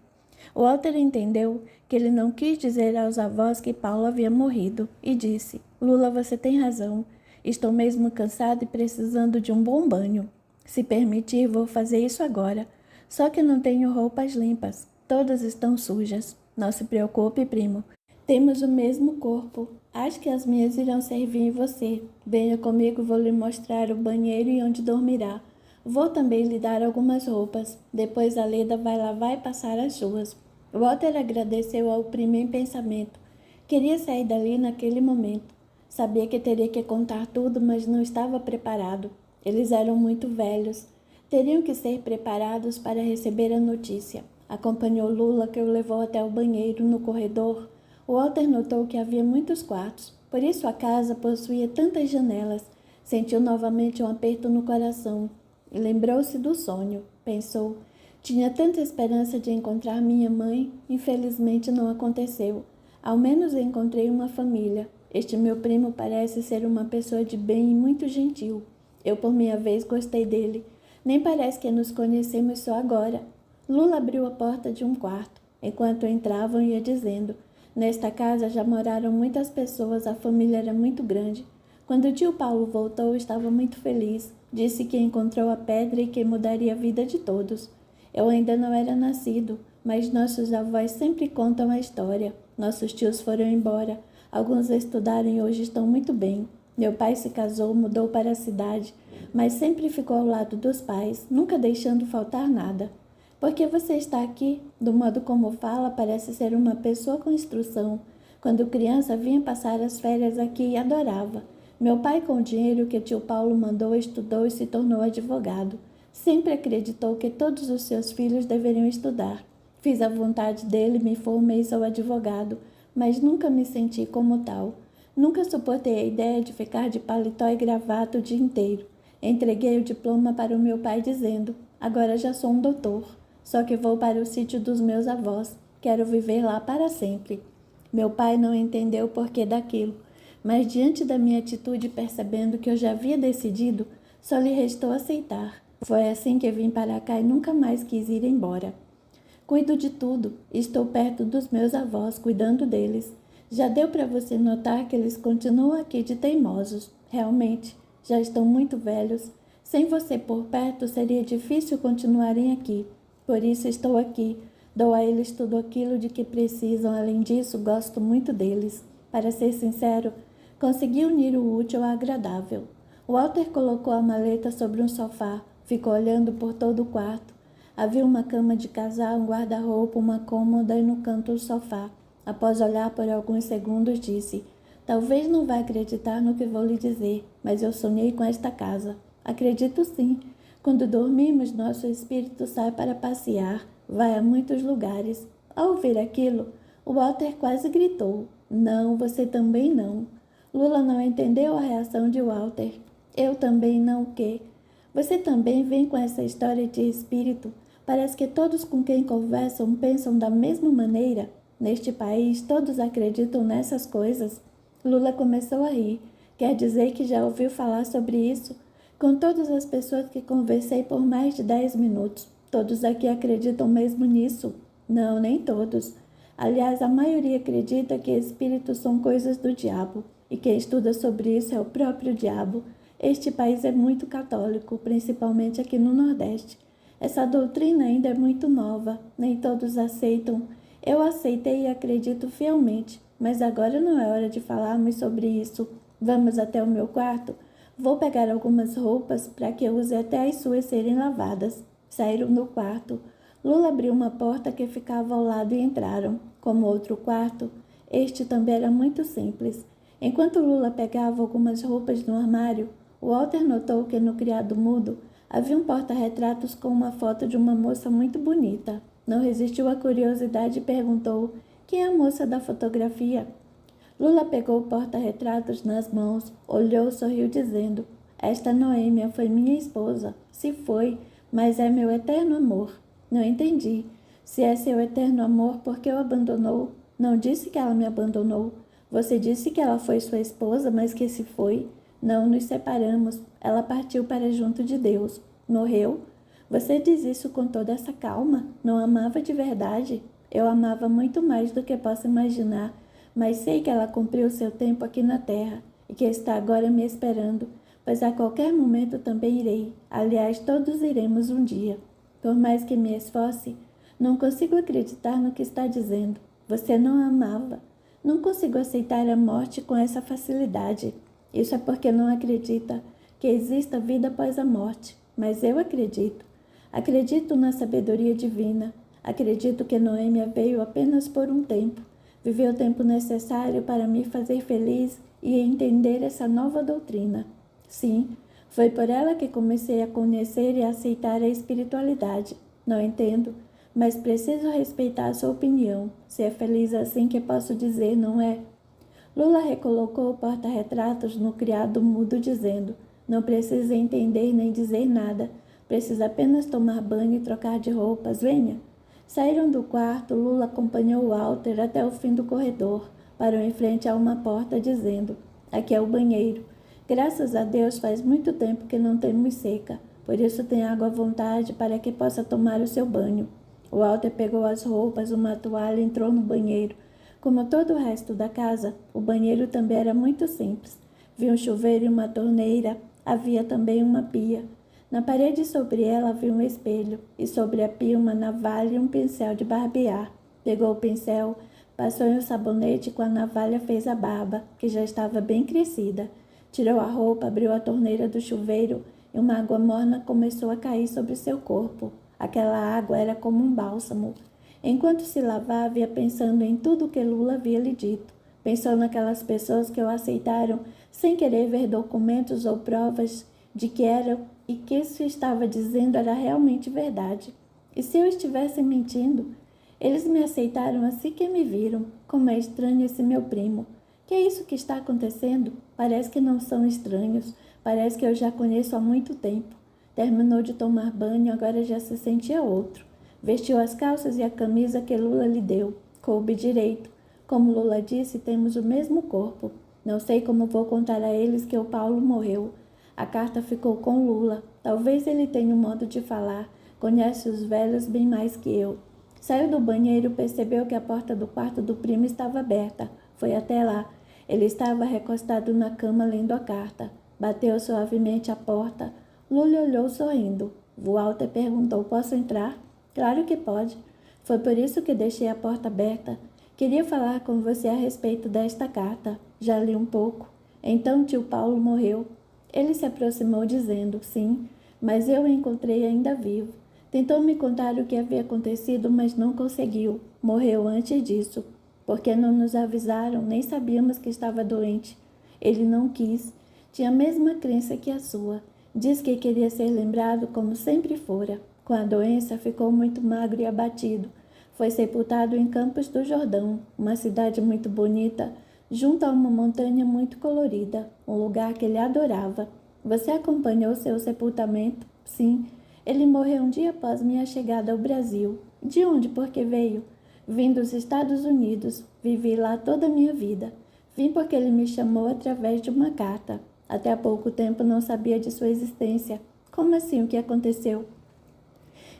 Walter entendeu que ele não quis dizer aos avós que Paulo havia morrido e disse: Lula, você tem razão. Estou mesmo cansado e precisando de um bom banho. Se permitir, vou fazer isso agora. Só que não tenho roupas limpas. Todas estão sujas. Não se preocupe, primo. Temos o mesmo corpo. Acho que as minhas irão servir em você. Venha comigo, vou lhe mostrar o banheiro e onde dormirá. Vou também lhe dar algumas roupas. Depois a Leda vai lavar e passar as suas. Walter agradeceu ao primo em pensamento. Queria sair dali naquele momento. Sabia que teria que contar tudo, mas não estava preparado. Eles eram muito velhos. Teriam que ser preparados para receber a notícia. Acompanhou Lula, que o levou até o banheiro. No corredor, Walter notou que havia muitos quartos. Por isso a casa possuía tantas janelas. Sentiu novamente um aperto no coração. E lembrou-se do sonho. Pensou, tinha tanta esperança de encontrar minha mãe. Infelizmente não aconteceu. Ao menos encontrei uma família. Este meu primo parece ser uma pessoa de bem e muito gentil. Eu, por minha vez, gostei dele. Nem parece que nos conhecemos só agora. Lula abriu a porta de um quarto. Enquanto entravam, ia dizendo, nesta casa já moraram muitas pessoas, a família era muito grande. Quando o tio Paulo voltou, estava muito feliz. Disse que encontrou a pedra e que mudaria a vida de todos. Eu ainda não era nascido, mas nossos avós sempre contam a história. Nossos tios foram embora. Alguns estudaram e hoje estão muito bem. Meu pai se casou, mudou para a cidade, mas sempre ficou ao lado dos pais, nunca deixando faltar nada. Por que você está aqui? Do modo como fala, parece ser uma pessoa com instrução. Quando criança, vinha passar as férias aqui e adorava. Meu pai, com o dinheiro que tio Paulo mandou, estudou e se tornou advogado. Sempre acreditou que todos os seus filhos deveriam estudar. Fiz a vontade dele, me formei e sou advogado, mas nunca me senti como tal. Nunca suportei a ideia de ficar de paletó e gravata o dia inteiro. Entreguei o diploma para o meu pai dizendo, agora já sou um doutor, só que vou para o sítio dos meus avós. Quero viver lá para sempre. Meu pai não entendeu o porquê daquilo, mas diante da minha atitude, percebendo que eu já havia decidido, só lhe restou aceitar. Foi assim que vim para cá e nunca mais quis ir embora. Cuido de tudo. Estou perto dos meus avós, cuidando deles. Já deu para você notar que eles continuam aqui de teimosos. Realmente, já estão muito velhos. Sem você por perto, seria difícil continuarem aqui. Por isso estou aqui. Dou a eles tudo aquilo de que precisam. Além disso, gosto muito deles. Para ser sincero, consegui unir o útil ao agradável. Walter colocou a maleta sobre um sofá. Ficou olhando por todo o quarto. Havia uma cama de casal, um guarda-roupa, uma cômoda e no canto o sofá. Após olhar por alguns segundos, disse, talvez não vá acreditar no que vou lhe dizer, mas eu sonhei com esta casa. Acredito sim. Quando dormimos, nosso espírito sai para passear, vai a muitos lugares. Ao ouvir aquilo, o Walter quase gritou, não, você também não. Lula não entendeu a reação de Walter. Eu também não, o quê? Você também vem com essa história de espírito? Parece que todos com quem conversam pensam da mesma maneira. Neste país, todos acreditam nessas coisas. Lula começou a rir. Quer dizer que já ouviu falar sobre isso? Com todas as pessoas que conversei por mais de 10 minutos, todos aqui acreditam mesmo nisso? Não, nem todos. Aliás, a maioria acredita que espíritos são coisas do diabo, e quem estuda sobre isso é o próprio diabo. Este país é muito católico, principalmente aqui no Nordeste. Essa doutrina ainda é muito nova, nem todos aceitam. Eu aceitei e acredito fielmente, mas agora não é hora de falarmos sobre isso. Vamos até o meu quarto? Vou pegar algumas roupas para que eu use até as suas serem lavadas. Saíram do quarto. Lula abriu uma porta que ficava ao lado e entraram. Como outro quarto, este também era muito simples. Enquanto Lula pegava algumas roupas no armário, Walter notou que no criado mudo havia um porta-retratos com uma foto de uma moça muito bonita. Não resistiu à curiosidade e perguntou, quem é a moça da fotografia? Lula pegou o porta-retratos nas mãos, olhou e sorriu dizendo, esta Noêmia foi minha esposa. Se foi, mas é meu eterno amor. Não entendi. Se é seu eterno amor, por que o abandonou? Não disse que ela me abandonou. Você disse que ela foi sua esposa, mas que se foi. Não nos separamos. Ela partiu para junto de Deus. Morreu? Você diz isso com toda essa calma? Não amava de verdade? Eu amava muito mais do que posso imaginar, mas sei que ela cumpriu seu tempo aqui na terra e que está agora me esperando, pois a qualquer momento também irei. Aliás, todos iremos um dia. Por mais que me esforce, não consigo acreditar no que está dizendo. Você não a amava. Não consigo aceitar a morte com essa facilidade. Isso é porque não acredita que exista vida após a morte. Mas eu acredito. Acredito na sabedoria divina. Acredito que Noêmia veio apenas por um tempo. Viveu o tempo necessário para me fazer feliz e entender essa nova doutrina. Sim, foi por ela que comecei a conhecer e aceitar a espiritualidade. Não entendo, mas preciso respeitar a sua opinião. Se é feliz assim que posso dizer, não é? Lula recolocou o porta-retratos no criado mudo, dizendo: não precisa entender nem dizer nada. Precisa apenas tomar banho e trocar de roupas. Venha. Saíram do quarto. Lula acompanhou Walter até o fim do corredor. Parou em frente a uma porta, dizendo: aqui é o banheiro. Graças a Deus faz muito tempo que não temos seca. Por isso tem água à vontade para que possa tomar o seu banho. Walter pegou as roupas, uma toalha e entrou no banheiro. Como todo o resto da casa, o banheiro também era muito simples. Viu um chuveiro e uma torneira. Havia também uma pia. Na parede sobre ela havia um espelho, e sobre a pia uma navalha e um pincel de barbear. Pegou o pincel, passou em um sabonete e com a navalha fez a barba, que já estava bem crescida. Tirou a roupa, abriu a torneira do chuveiro e uma água morna começou a cair sobre seu corpo. Aquela água era como um bálsamo. Enquanto se lavava, ia pensando em tudo o que Lula havia lhe dito. Pensou naquelas pessoas que o aceitaram sem querer ver documentos ou provas de que eram e que isso estava dizendo era realmente verdade. E se eu estivesse mentindo? Eles me aceitaram assim que me viram. Como é estranho esse meu primo. Que é isso que está acontecendo? Parece que não são estranhos. Parece que eu já conheço há muito tempo. Terminou de tomar banho, agora já se sentia outro. Vestiu as calças e a camisa que Lula lhe deu. Coube direito. Como Lula disse, temos o mesmo corpo. Não sei como vou contar a eles que o Paulo morreu. A carta ficou com Lula. Talvez ele tenha um modo de falar. Conhece os velhos bem mais que eu. Saiu do banheiro, percebeu que a porta do quarto do primo estava aberta. Foi até lá. Ele estava recostado na cama lendo a carta. Bateu suavemente a porta. Lula olhou sorrindo. Walter perguntou: posso entrar? Claro que pode. Foi por isso que deixei a porta aberta. Queria falar com você a respeito desta carta. Já li um pouco. Então tio Paulo morreu. Ele se aproximou dizendo: sim, mas eu o encontrei ainda vivo. Tentou me contar o que havia acontecido, mas não conseguiu. Morreu antes disso. Porque não nos avisaram, nem sabíamos que estava doente. Ele não quis. Tinha a mesma crença que a sua. Diz que queria ser lembrado como sempre fora. Com a doença, ficou muito magro e abatido. Foi sepultado em Campos do Jordão, uma cidade muito bonita, junto a uma montanha muito colorida, um lugar que ele adorava. Você acompanhou seu sepultamento? Sim. Ele morreu um dia após minha chegada ao Brasil. De onde? Por que veio? Vim dos Estados Unidos. Vivi lá toda a minha vida. Vim porque ele me chamou através de uma carta. Até há pouco tempo não sabia de sua existência. Como assim? O que aconteceu?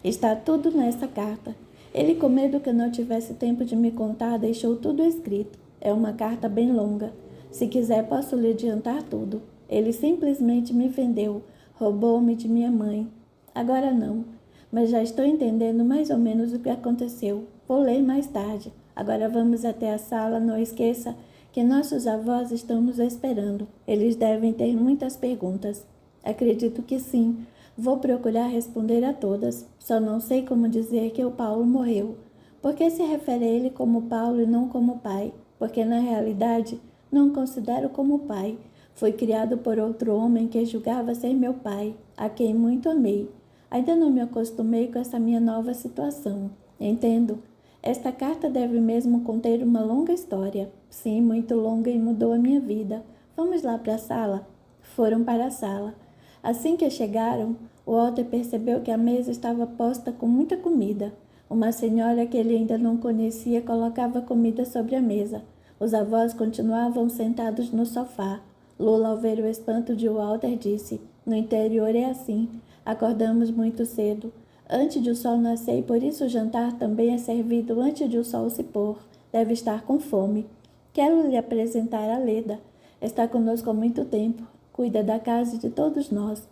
Está tudo nessa carta. Ele, com medo que eu não tivesse tempo de me contar, deixou tudo escrito. É uma carta bem longa. Se quiser, posso lhe adiantar tudo. Ele simplesmente me vendeu. Roubou-me de minha mãe. Agora não. Mas já estou entendendo mais ou menos o que aconteceu. Vou ler mais tarde. Agora vamos até a sala. Não esqueça que nossos avós estão nos esperando. Eles devem ter muitas perguntas. Acredito que sim. Vou procurar responder a todas. Só não sei como dizer que o Paulo morreu. Por que se refere a ele como Paulo e não como pai? Porque, na realidade, não o considero como pai. Foi criado por outro homem que julgava ser meu pai, a quem muito amei. Ainda não me acostumei com essa minha nova situação. Entendo. Esta carta deve mesmo conter uma longa história. Sim, muito longa e mudou a minha vida. Vamos lá para a sala? Foram para a sala. Assim que chegaram, Walter percebeu que a mesa estava posta com muita comida. Uma senhora que ele ainda não conhecia colocava comida sobre a mesa. Os avós continuavam sentados no sofá. Lula, ao ver o espanto de Walter, disse: no interior é assim. Acordamos muito cedo, antes de o sol nascer, e por isso o jantar também é servido antes de o sol se pôr. Deve estar com fome. Quero lhe apresentar a Leda. Está conosco há muito tempo. Cuida da casa e de todos nós.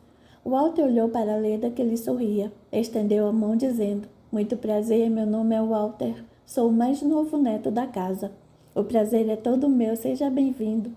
Walter olhou para Leda, que lhe sorria. Estendeu a mão, dizendo: muito prazer, meu nome é Walter. Sou o mais novo neto da casa. O prazer é todo meu, seja bem-vindo.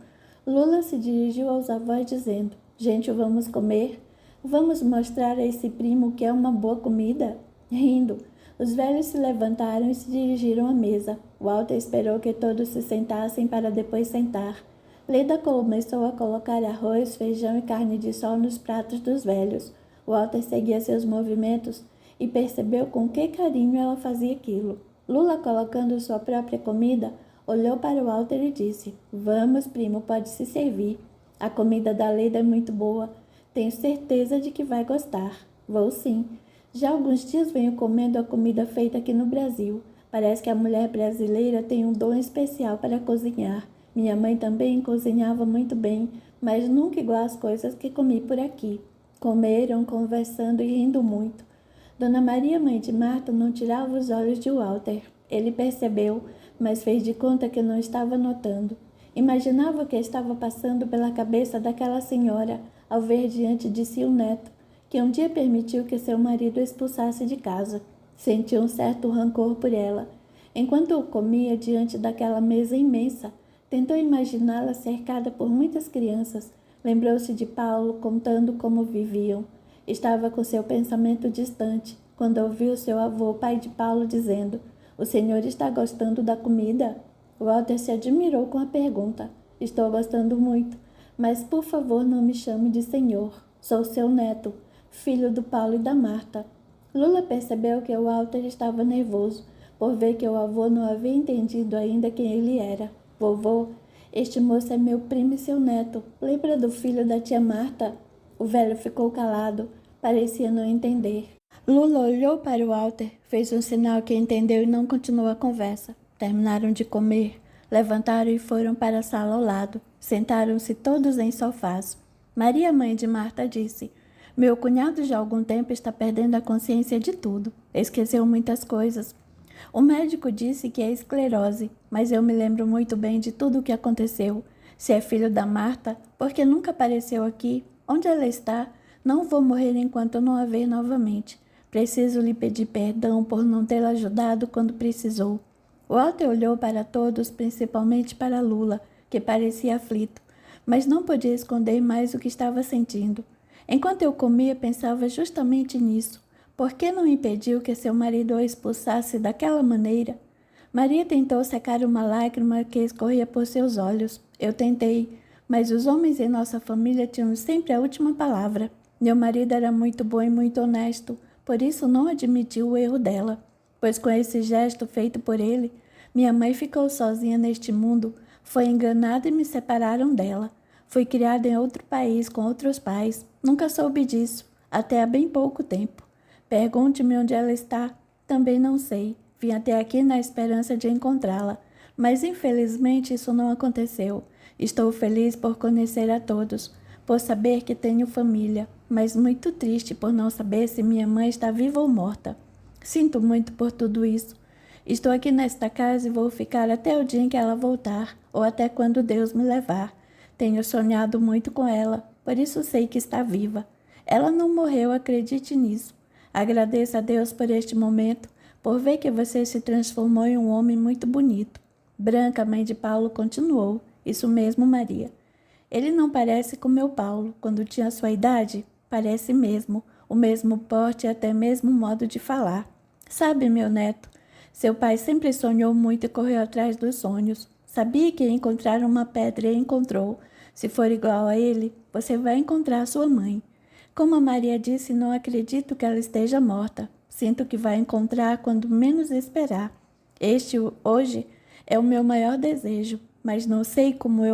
Lula se dirigiu aos avós, dizendo: gente, vamos comer? Vamos mostrar a esse primo que é uma boa comida? Rindo, os velhos se levantaram e se dirigiram à mesa. Walter esperou que todos se sentassem para depois sentar. Leda começou a colocar arroz, feijão e carne de sol nos pratos dos velhos. Walter seguia seus movimentos e percebeu com que carinho ela fazia aquilo. Lula, colocando sua própria comida, olhou para o Walter e disse: Vamos, primo, pode se servir. A comida da Leda é muito boa. Tenho certeza de que vai gostar. Vou sim. Já há alguns dias venho comendo a comida feita aqui no Brasil. Parece que a mulher brasileira tem um dom especial para cozinhar. Minha mãe também cozinhava muito bem, mas nunca igual às coisas que comi por aqui. Comeram, conversando e rindo muito. Dona Maria, mãe de Marta, não tirava os olhos de Walter. Ele percebeu, mas fez de conta que não estava notando. Imaginava o que estava passando pela cabeça daquela senhora ao ver diante de si o neto, que um dia permitiu que seu marido expulsasse de casa. Sentiu um certo rancor por ela. Enquanto comia diante daquela mesa imensa, tentou imaginá-la cercada por muitas crianças. Lembrou-se de Paulo contando como viviam. Estava com seu pensamento distante, quando ouviu seu avô, pai de Paulo, dizendo: O senhor está gostando da comida? Walter se admirou com a pergunta. Estou gostando muito, mas por favor não me chame de senhor. Sou seu neto, filho do Paulo e da Marta. Lula percebeu que o Walter estava nervoso, por ver que o avô não havia entendido ainda quem ele era. Vovô, este moço é meu primo e seu neto. Lembra do filho da tia Marta? O velho ficou calado, parecia não entender. Lula olhou para o Walter, fez um sinal que entendeu e não continuou a conversa. Terminaram de comer, levantaram e foram para a sala ao lado. Sentaram-se todos em sofás. Maria, mãe de Marta, disse: Meu cunhado já há algum tempo está perdendo a consciência de tudo. Esqueceu muitas coisas. O médico disse que é esclerose, mas eu me lembro muito bem de tudo o que aconteceu. Se é filho da Marta, por que nunca apareceu aqui? Onde ela está? Não vou morrer enquanto não a ver novamente. Preciso lhe pedir perdão por não tê-la ajudado quando precisou. Walter olhou para todos, principalmente para Lula, que parecia aflito, mas não podia esconder mais o que estava sentindo. Enquanto eu comia, pensava justamente nisso. Por que não impediu que seu marido a expulsasse daquela maneira? Maria tentou secar uma lágrima que escorria por seus olhos. Eu tentei, mas os homens em nossa família tinham sempre a última palavra. Meu marido era muito bom e muito honesto, por isso não admitiu o erro dela. Pois com esse gesto feito por ele, minha mãe ficou sozinha neste mundo, foi enganada e me separaram dela. Fui criada em outro país com outros pais. Nunca soube disso, até há bem pouco tempo. Pergunte-me onde ela está. Também não sei. Vim até aqui na esperança de encontrá-la, mas infelizmente isso não aconteceu. Estou feliz por conhecer a todos, por saber que tenho família, mas muito triste por não saber se minha mãe está viva ou morta. Sinto muito por tudo isso. Estou aqui nesta casa e vou ficar até o dia em que ela voltar, ou até quando Deus me levar. Tenho sonhado muito com ela, por isso sei que está viva. Ela não morreu, acredite nisso. Agradeço a Deus por este momento, por ver que você se transformou em um homem muito bonito. Branca, mãe de Paulo, continuou. Isso mesmo, Maria. Ele não parece com meu Paulo, quando tinha sua idade? Parece mesmo, o mesmo porte e até mesmo modo de falar. Sabe, meu neto, seu pai sempre sonhou muito e correu atrás dos sonhos. Sabia que ia encontrar uma pedra e encontrou. Se for igual a ele, você vai encontrar sua mãe. Como a Maria disse, não acredito que ela esteja morta. Sinto que vai encontrar quando menos esperar. Este, hoje, é o meu maior desejo, mas não sei como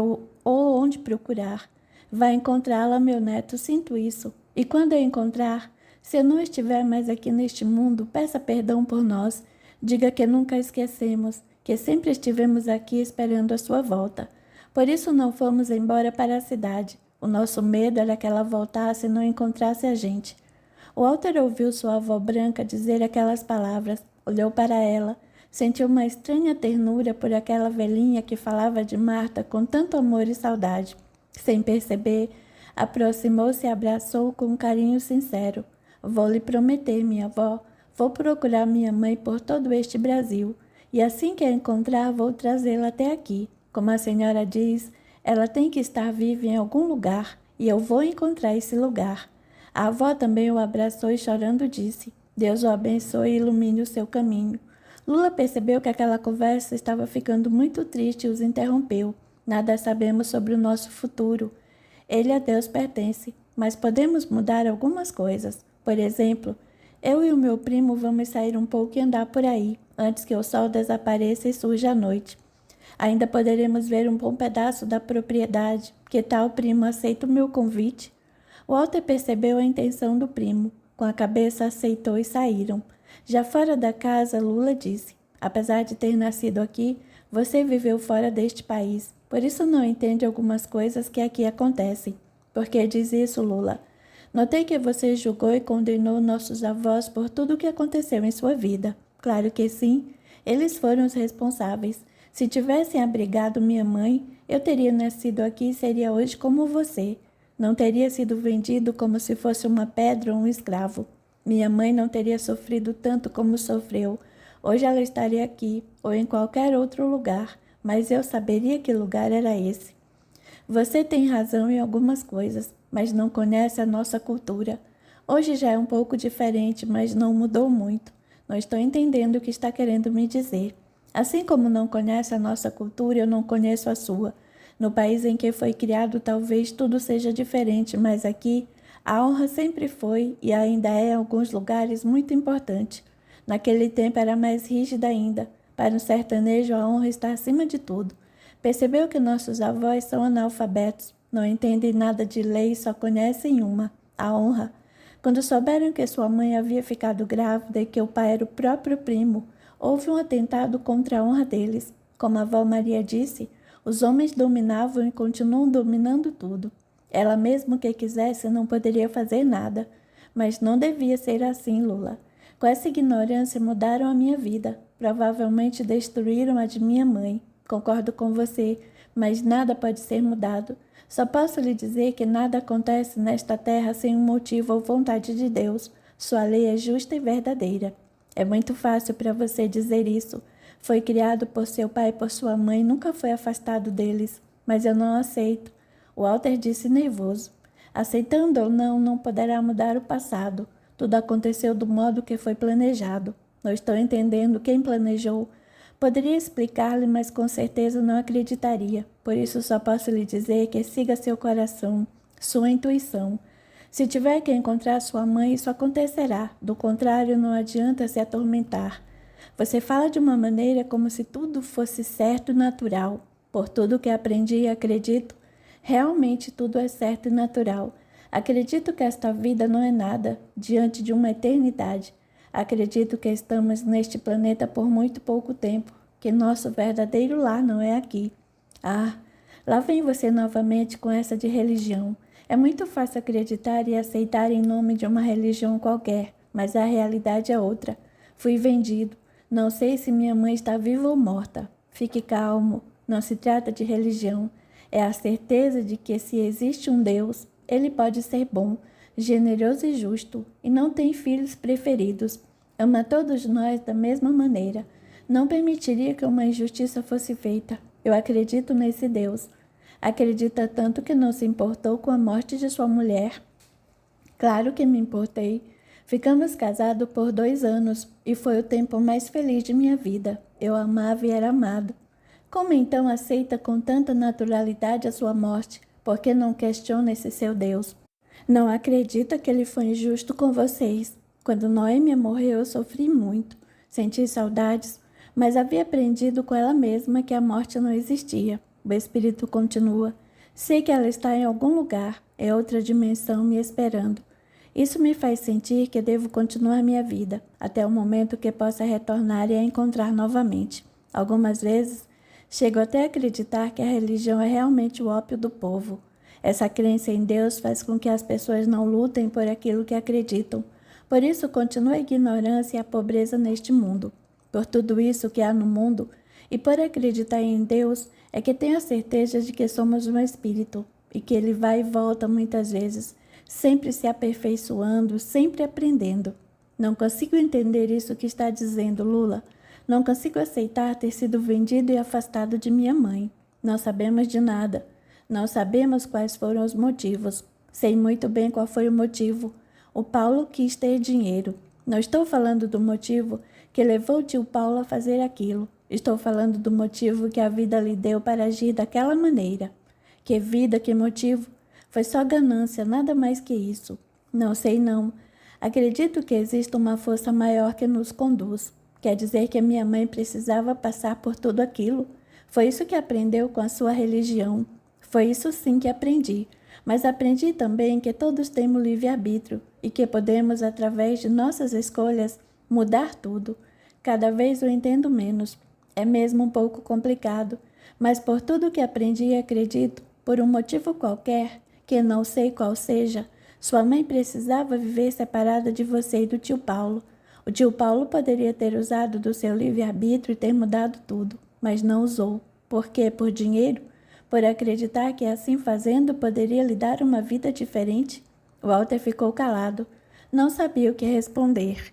ou onde procurar. Vai encontrá-la, meu neto, sinto isso. E quando eu encontrar, se eu não estiver mais aqui neste mundo, peça perdão por nós. Diga que nunca esquecemos, que sempre estivemos aqui esperando a sua volta. Por isso não fomos embora para a cidade. O nosso medo era que ela voltasse e não encontrasse a gente. Walter ouviu sua avó branca dizer aquelas palavras, olhou para ela, sentiu uma estranha ternura por aquela velhinha que falava de Marta com tanto amor e saudade. Sem perceber, aproximou-se e abraçou com um carinho sincero. Vou lhe prometer, minha avó, vou procurar minha mãe por todo este Brasil, e assim que a encontrar, vou trazê-la até aqui. Como a senhora diz, ela tem que estar viva em algum lugar, e eu vou encontrar esse lugar. A avó também o abraçou e chorando disse: Deus o abençoe e ilumine o seu caminho. Lula percebeu que aquela conversa estava ficando muito triste e os interrompeu. Nada sabemos sobre o nosso futuro. Ele a Deus pertence, mas podemos mudar algumas coisas. Por exemplo, eu e o meu primo vamos sair um pouco e andar por aí, antes que o sol desapareça e surja a noite. Ainda poderemos ver um bom pedaço da propriedade. Que tal, primo, aceita o meu convite? Walter percebeu a intenção do primo. Com a cabeça aceitou e saíram. Já fora da casa, Lula disse: apesar de ter nascido aqui, você viveu fora deste país. Por isso não entende algumas coisas que aqui acontecem. Por que diz isso, Lula? Notei que você julgou e condenou nossos avós por tudo o que aconteceu em sua vida. Claro que sim. Eles foram os responsáveis. Se tivessem abrigado minha mãe, eu teria nascido aqui e seria hoje como você. Não teria sido vendido como se fosse uma pedra ou um escravo. Minha mãe não teria sofrido tanto como sofreu. Hoje ela estaria aqui ou em qualquer outro lugar, mas eu saberia que lugar era esse. Você tem razão em algumas coisas, mas não conhece a nossa cultura. Hoje já é um pouco diferente, mas não mudou muito. Não estou entendendo o que está querendo me dizer. Assim como não conhece a nossa cultura, eu não conheço a sua. No país em que foi criado, talvez tudo seja diferente, mas aqui a honra sempre foi e ainda é em alguns lugares muito importante. Naquele tempo era mais rígida ainda. Para um sertanejo, a honra está acima de tudo. Percebeu que nossos avós são analfabetos, não entendem nada de lei e só conhecem uma, a honra. Quando souberam que sua mãe havia ficado grávida e que o pai era o próprio primo, houve um atentado contra a honra deles. Como a avó Maria disse, os homens dominavam e continuam dominando tudo. Ela mesmo que quisesse não poderia fazer nada. Mas não devia ser assim, Lula. Com essa ignorância mudaram a minha vida. Provavelmente destruíram a de minha mãe. Concordo com você, mas nada pode ser mudado. Só posso lhe dizer que nada acontece nesta terra sem um motivo ou vontade de Deus. Sua lei é justa e verdadeira. É muito fácil para você dizer isso. Foi criado por seu pai e por sua mãe, nunca foi afastado deles. Mas eu não aceito. Walter disse nervoso. Aceitando ou não, não poderá mudar o passado. Tudo aconteceu do modo que foi planejado. Não estou entendendo quem planejou. Poderia explicar-lhe, mas com certeza não acreditaria. Por isso só posso lhe dizer que siga seu coração, sua intuição. Se tiver que encontrar sua mãe, isso acontecerá. Do contrário, não adianta se atormentar. Você fala de uma maneira como se tudo fosse certo e natural. Por tudo que aprendi e acredito, realmente tudo é certo e natural. Acredito que esta vida não é nada diante de uma eternidade. Acredito que estamos neste planeta por muito pouco tempo, que nosso verdadeiro lar não é aqui. Ah, lá vem você novamente com essa de religião. É muito fácil acreditar e aceitar em nome de uma religião qualquer, mas a realidade é outra. Fui vendido. Não sei se minha mãe está viva ou morta. Fique calmo. Não se trata de religião. É a certeza de que se existe um Deus, ele pode ser bom, generoso e justo, e não tem filhos preferidos. Ama todos nós da mesma maneira. Não permitiria que uma injustiça fosse feita. Eu acredito nesse Deus. Acredita tanto que não se importou com a morte de sua mulher. Claro que me importei. Ficamos casados por 2 anos e foi o tempo mais feliz de minha vida. Eu amava e era amado. Como então aceita com tanta naturalidade a sua morte? Por que não questiona esse seu Deus? Não acredita que ele foi injusto com vocês. Quando Noêmia morreu, eu sofri muito. Senti saudades, mas havia aprendido com ela mesma que a morte não existia. O espírito continua. Sei que ela está em algum lugar, é outra dimensão me esperando. Isso me faz sentir que devo continuar minha vida, até o momento que possa retornar e a encontrar novamente. Algumas vezes, chego até a acreditar que a religião é realmente o ópio do povo. Essa crença em Deus faz com que as pessoas não lutem por aquilo que acreditam. Por isso continua a ignorância e a pobreza neste mundo. Por tudo isso que há no mundo, e por acreditar em Deus, é que tenho a certeza de que somos um espírito, e que ele vai e volta muitas vezes, sempre se aperfeiçoando, sempre aprendendo. Não consigo entender isso que está dizendo, Lula. Não consigo aceitar ter sido vendido e afastado de minha mãe. Não sabemos de nada. Não sabemos quais foram os motivos. Sei muito bem qual foi o motivo. O Paulo quis ter dinheiro. Não estou falando do motivo que levou o tio Paulo a fazer aquilo. Estou falando do motivo que a vida lhe deu para agir daquela maneira. Que vida, que motivo? Foi só ganância, nada mais que isso. Não sei não. Acredito que existe uma força maior que nos conduz. Quer dizer que a minha mãe precisava passar por tudo aquilo? Foi isso que aprendeu com a sua religião. Foi isso sim que aprendi. Mas aprendi também que todos temos livre-arbítrio e que podemos, através de nossas escolhas, mudar tudo. Cada vez o entendo menos. É mesmo um pouco complicado, mas por tudo que aprendi e acredito, por um motivo qualquer, que não sei qual seja, sua mãe precisava viver separada de você e do tio Paulo. O tio Paulo poderia ter usado do seu livre-arbítrio e ter mudado tudo, mas não usou. Por quê? Por dinheiro? Por acreditar que assim fazendo poderia lhe dar uma vida diferente? Walter ficou calado. Não sabia o que responder.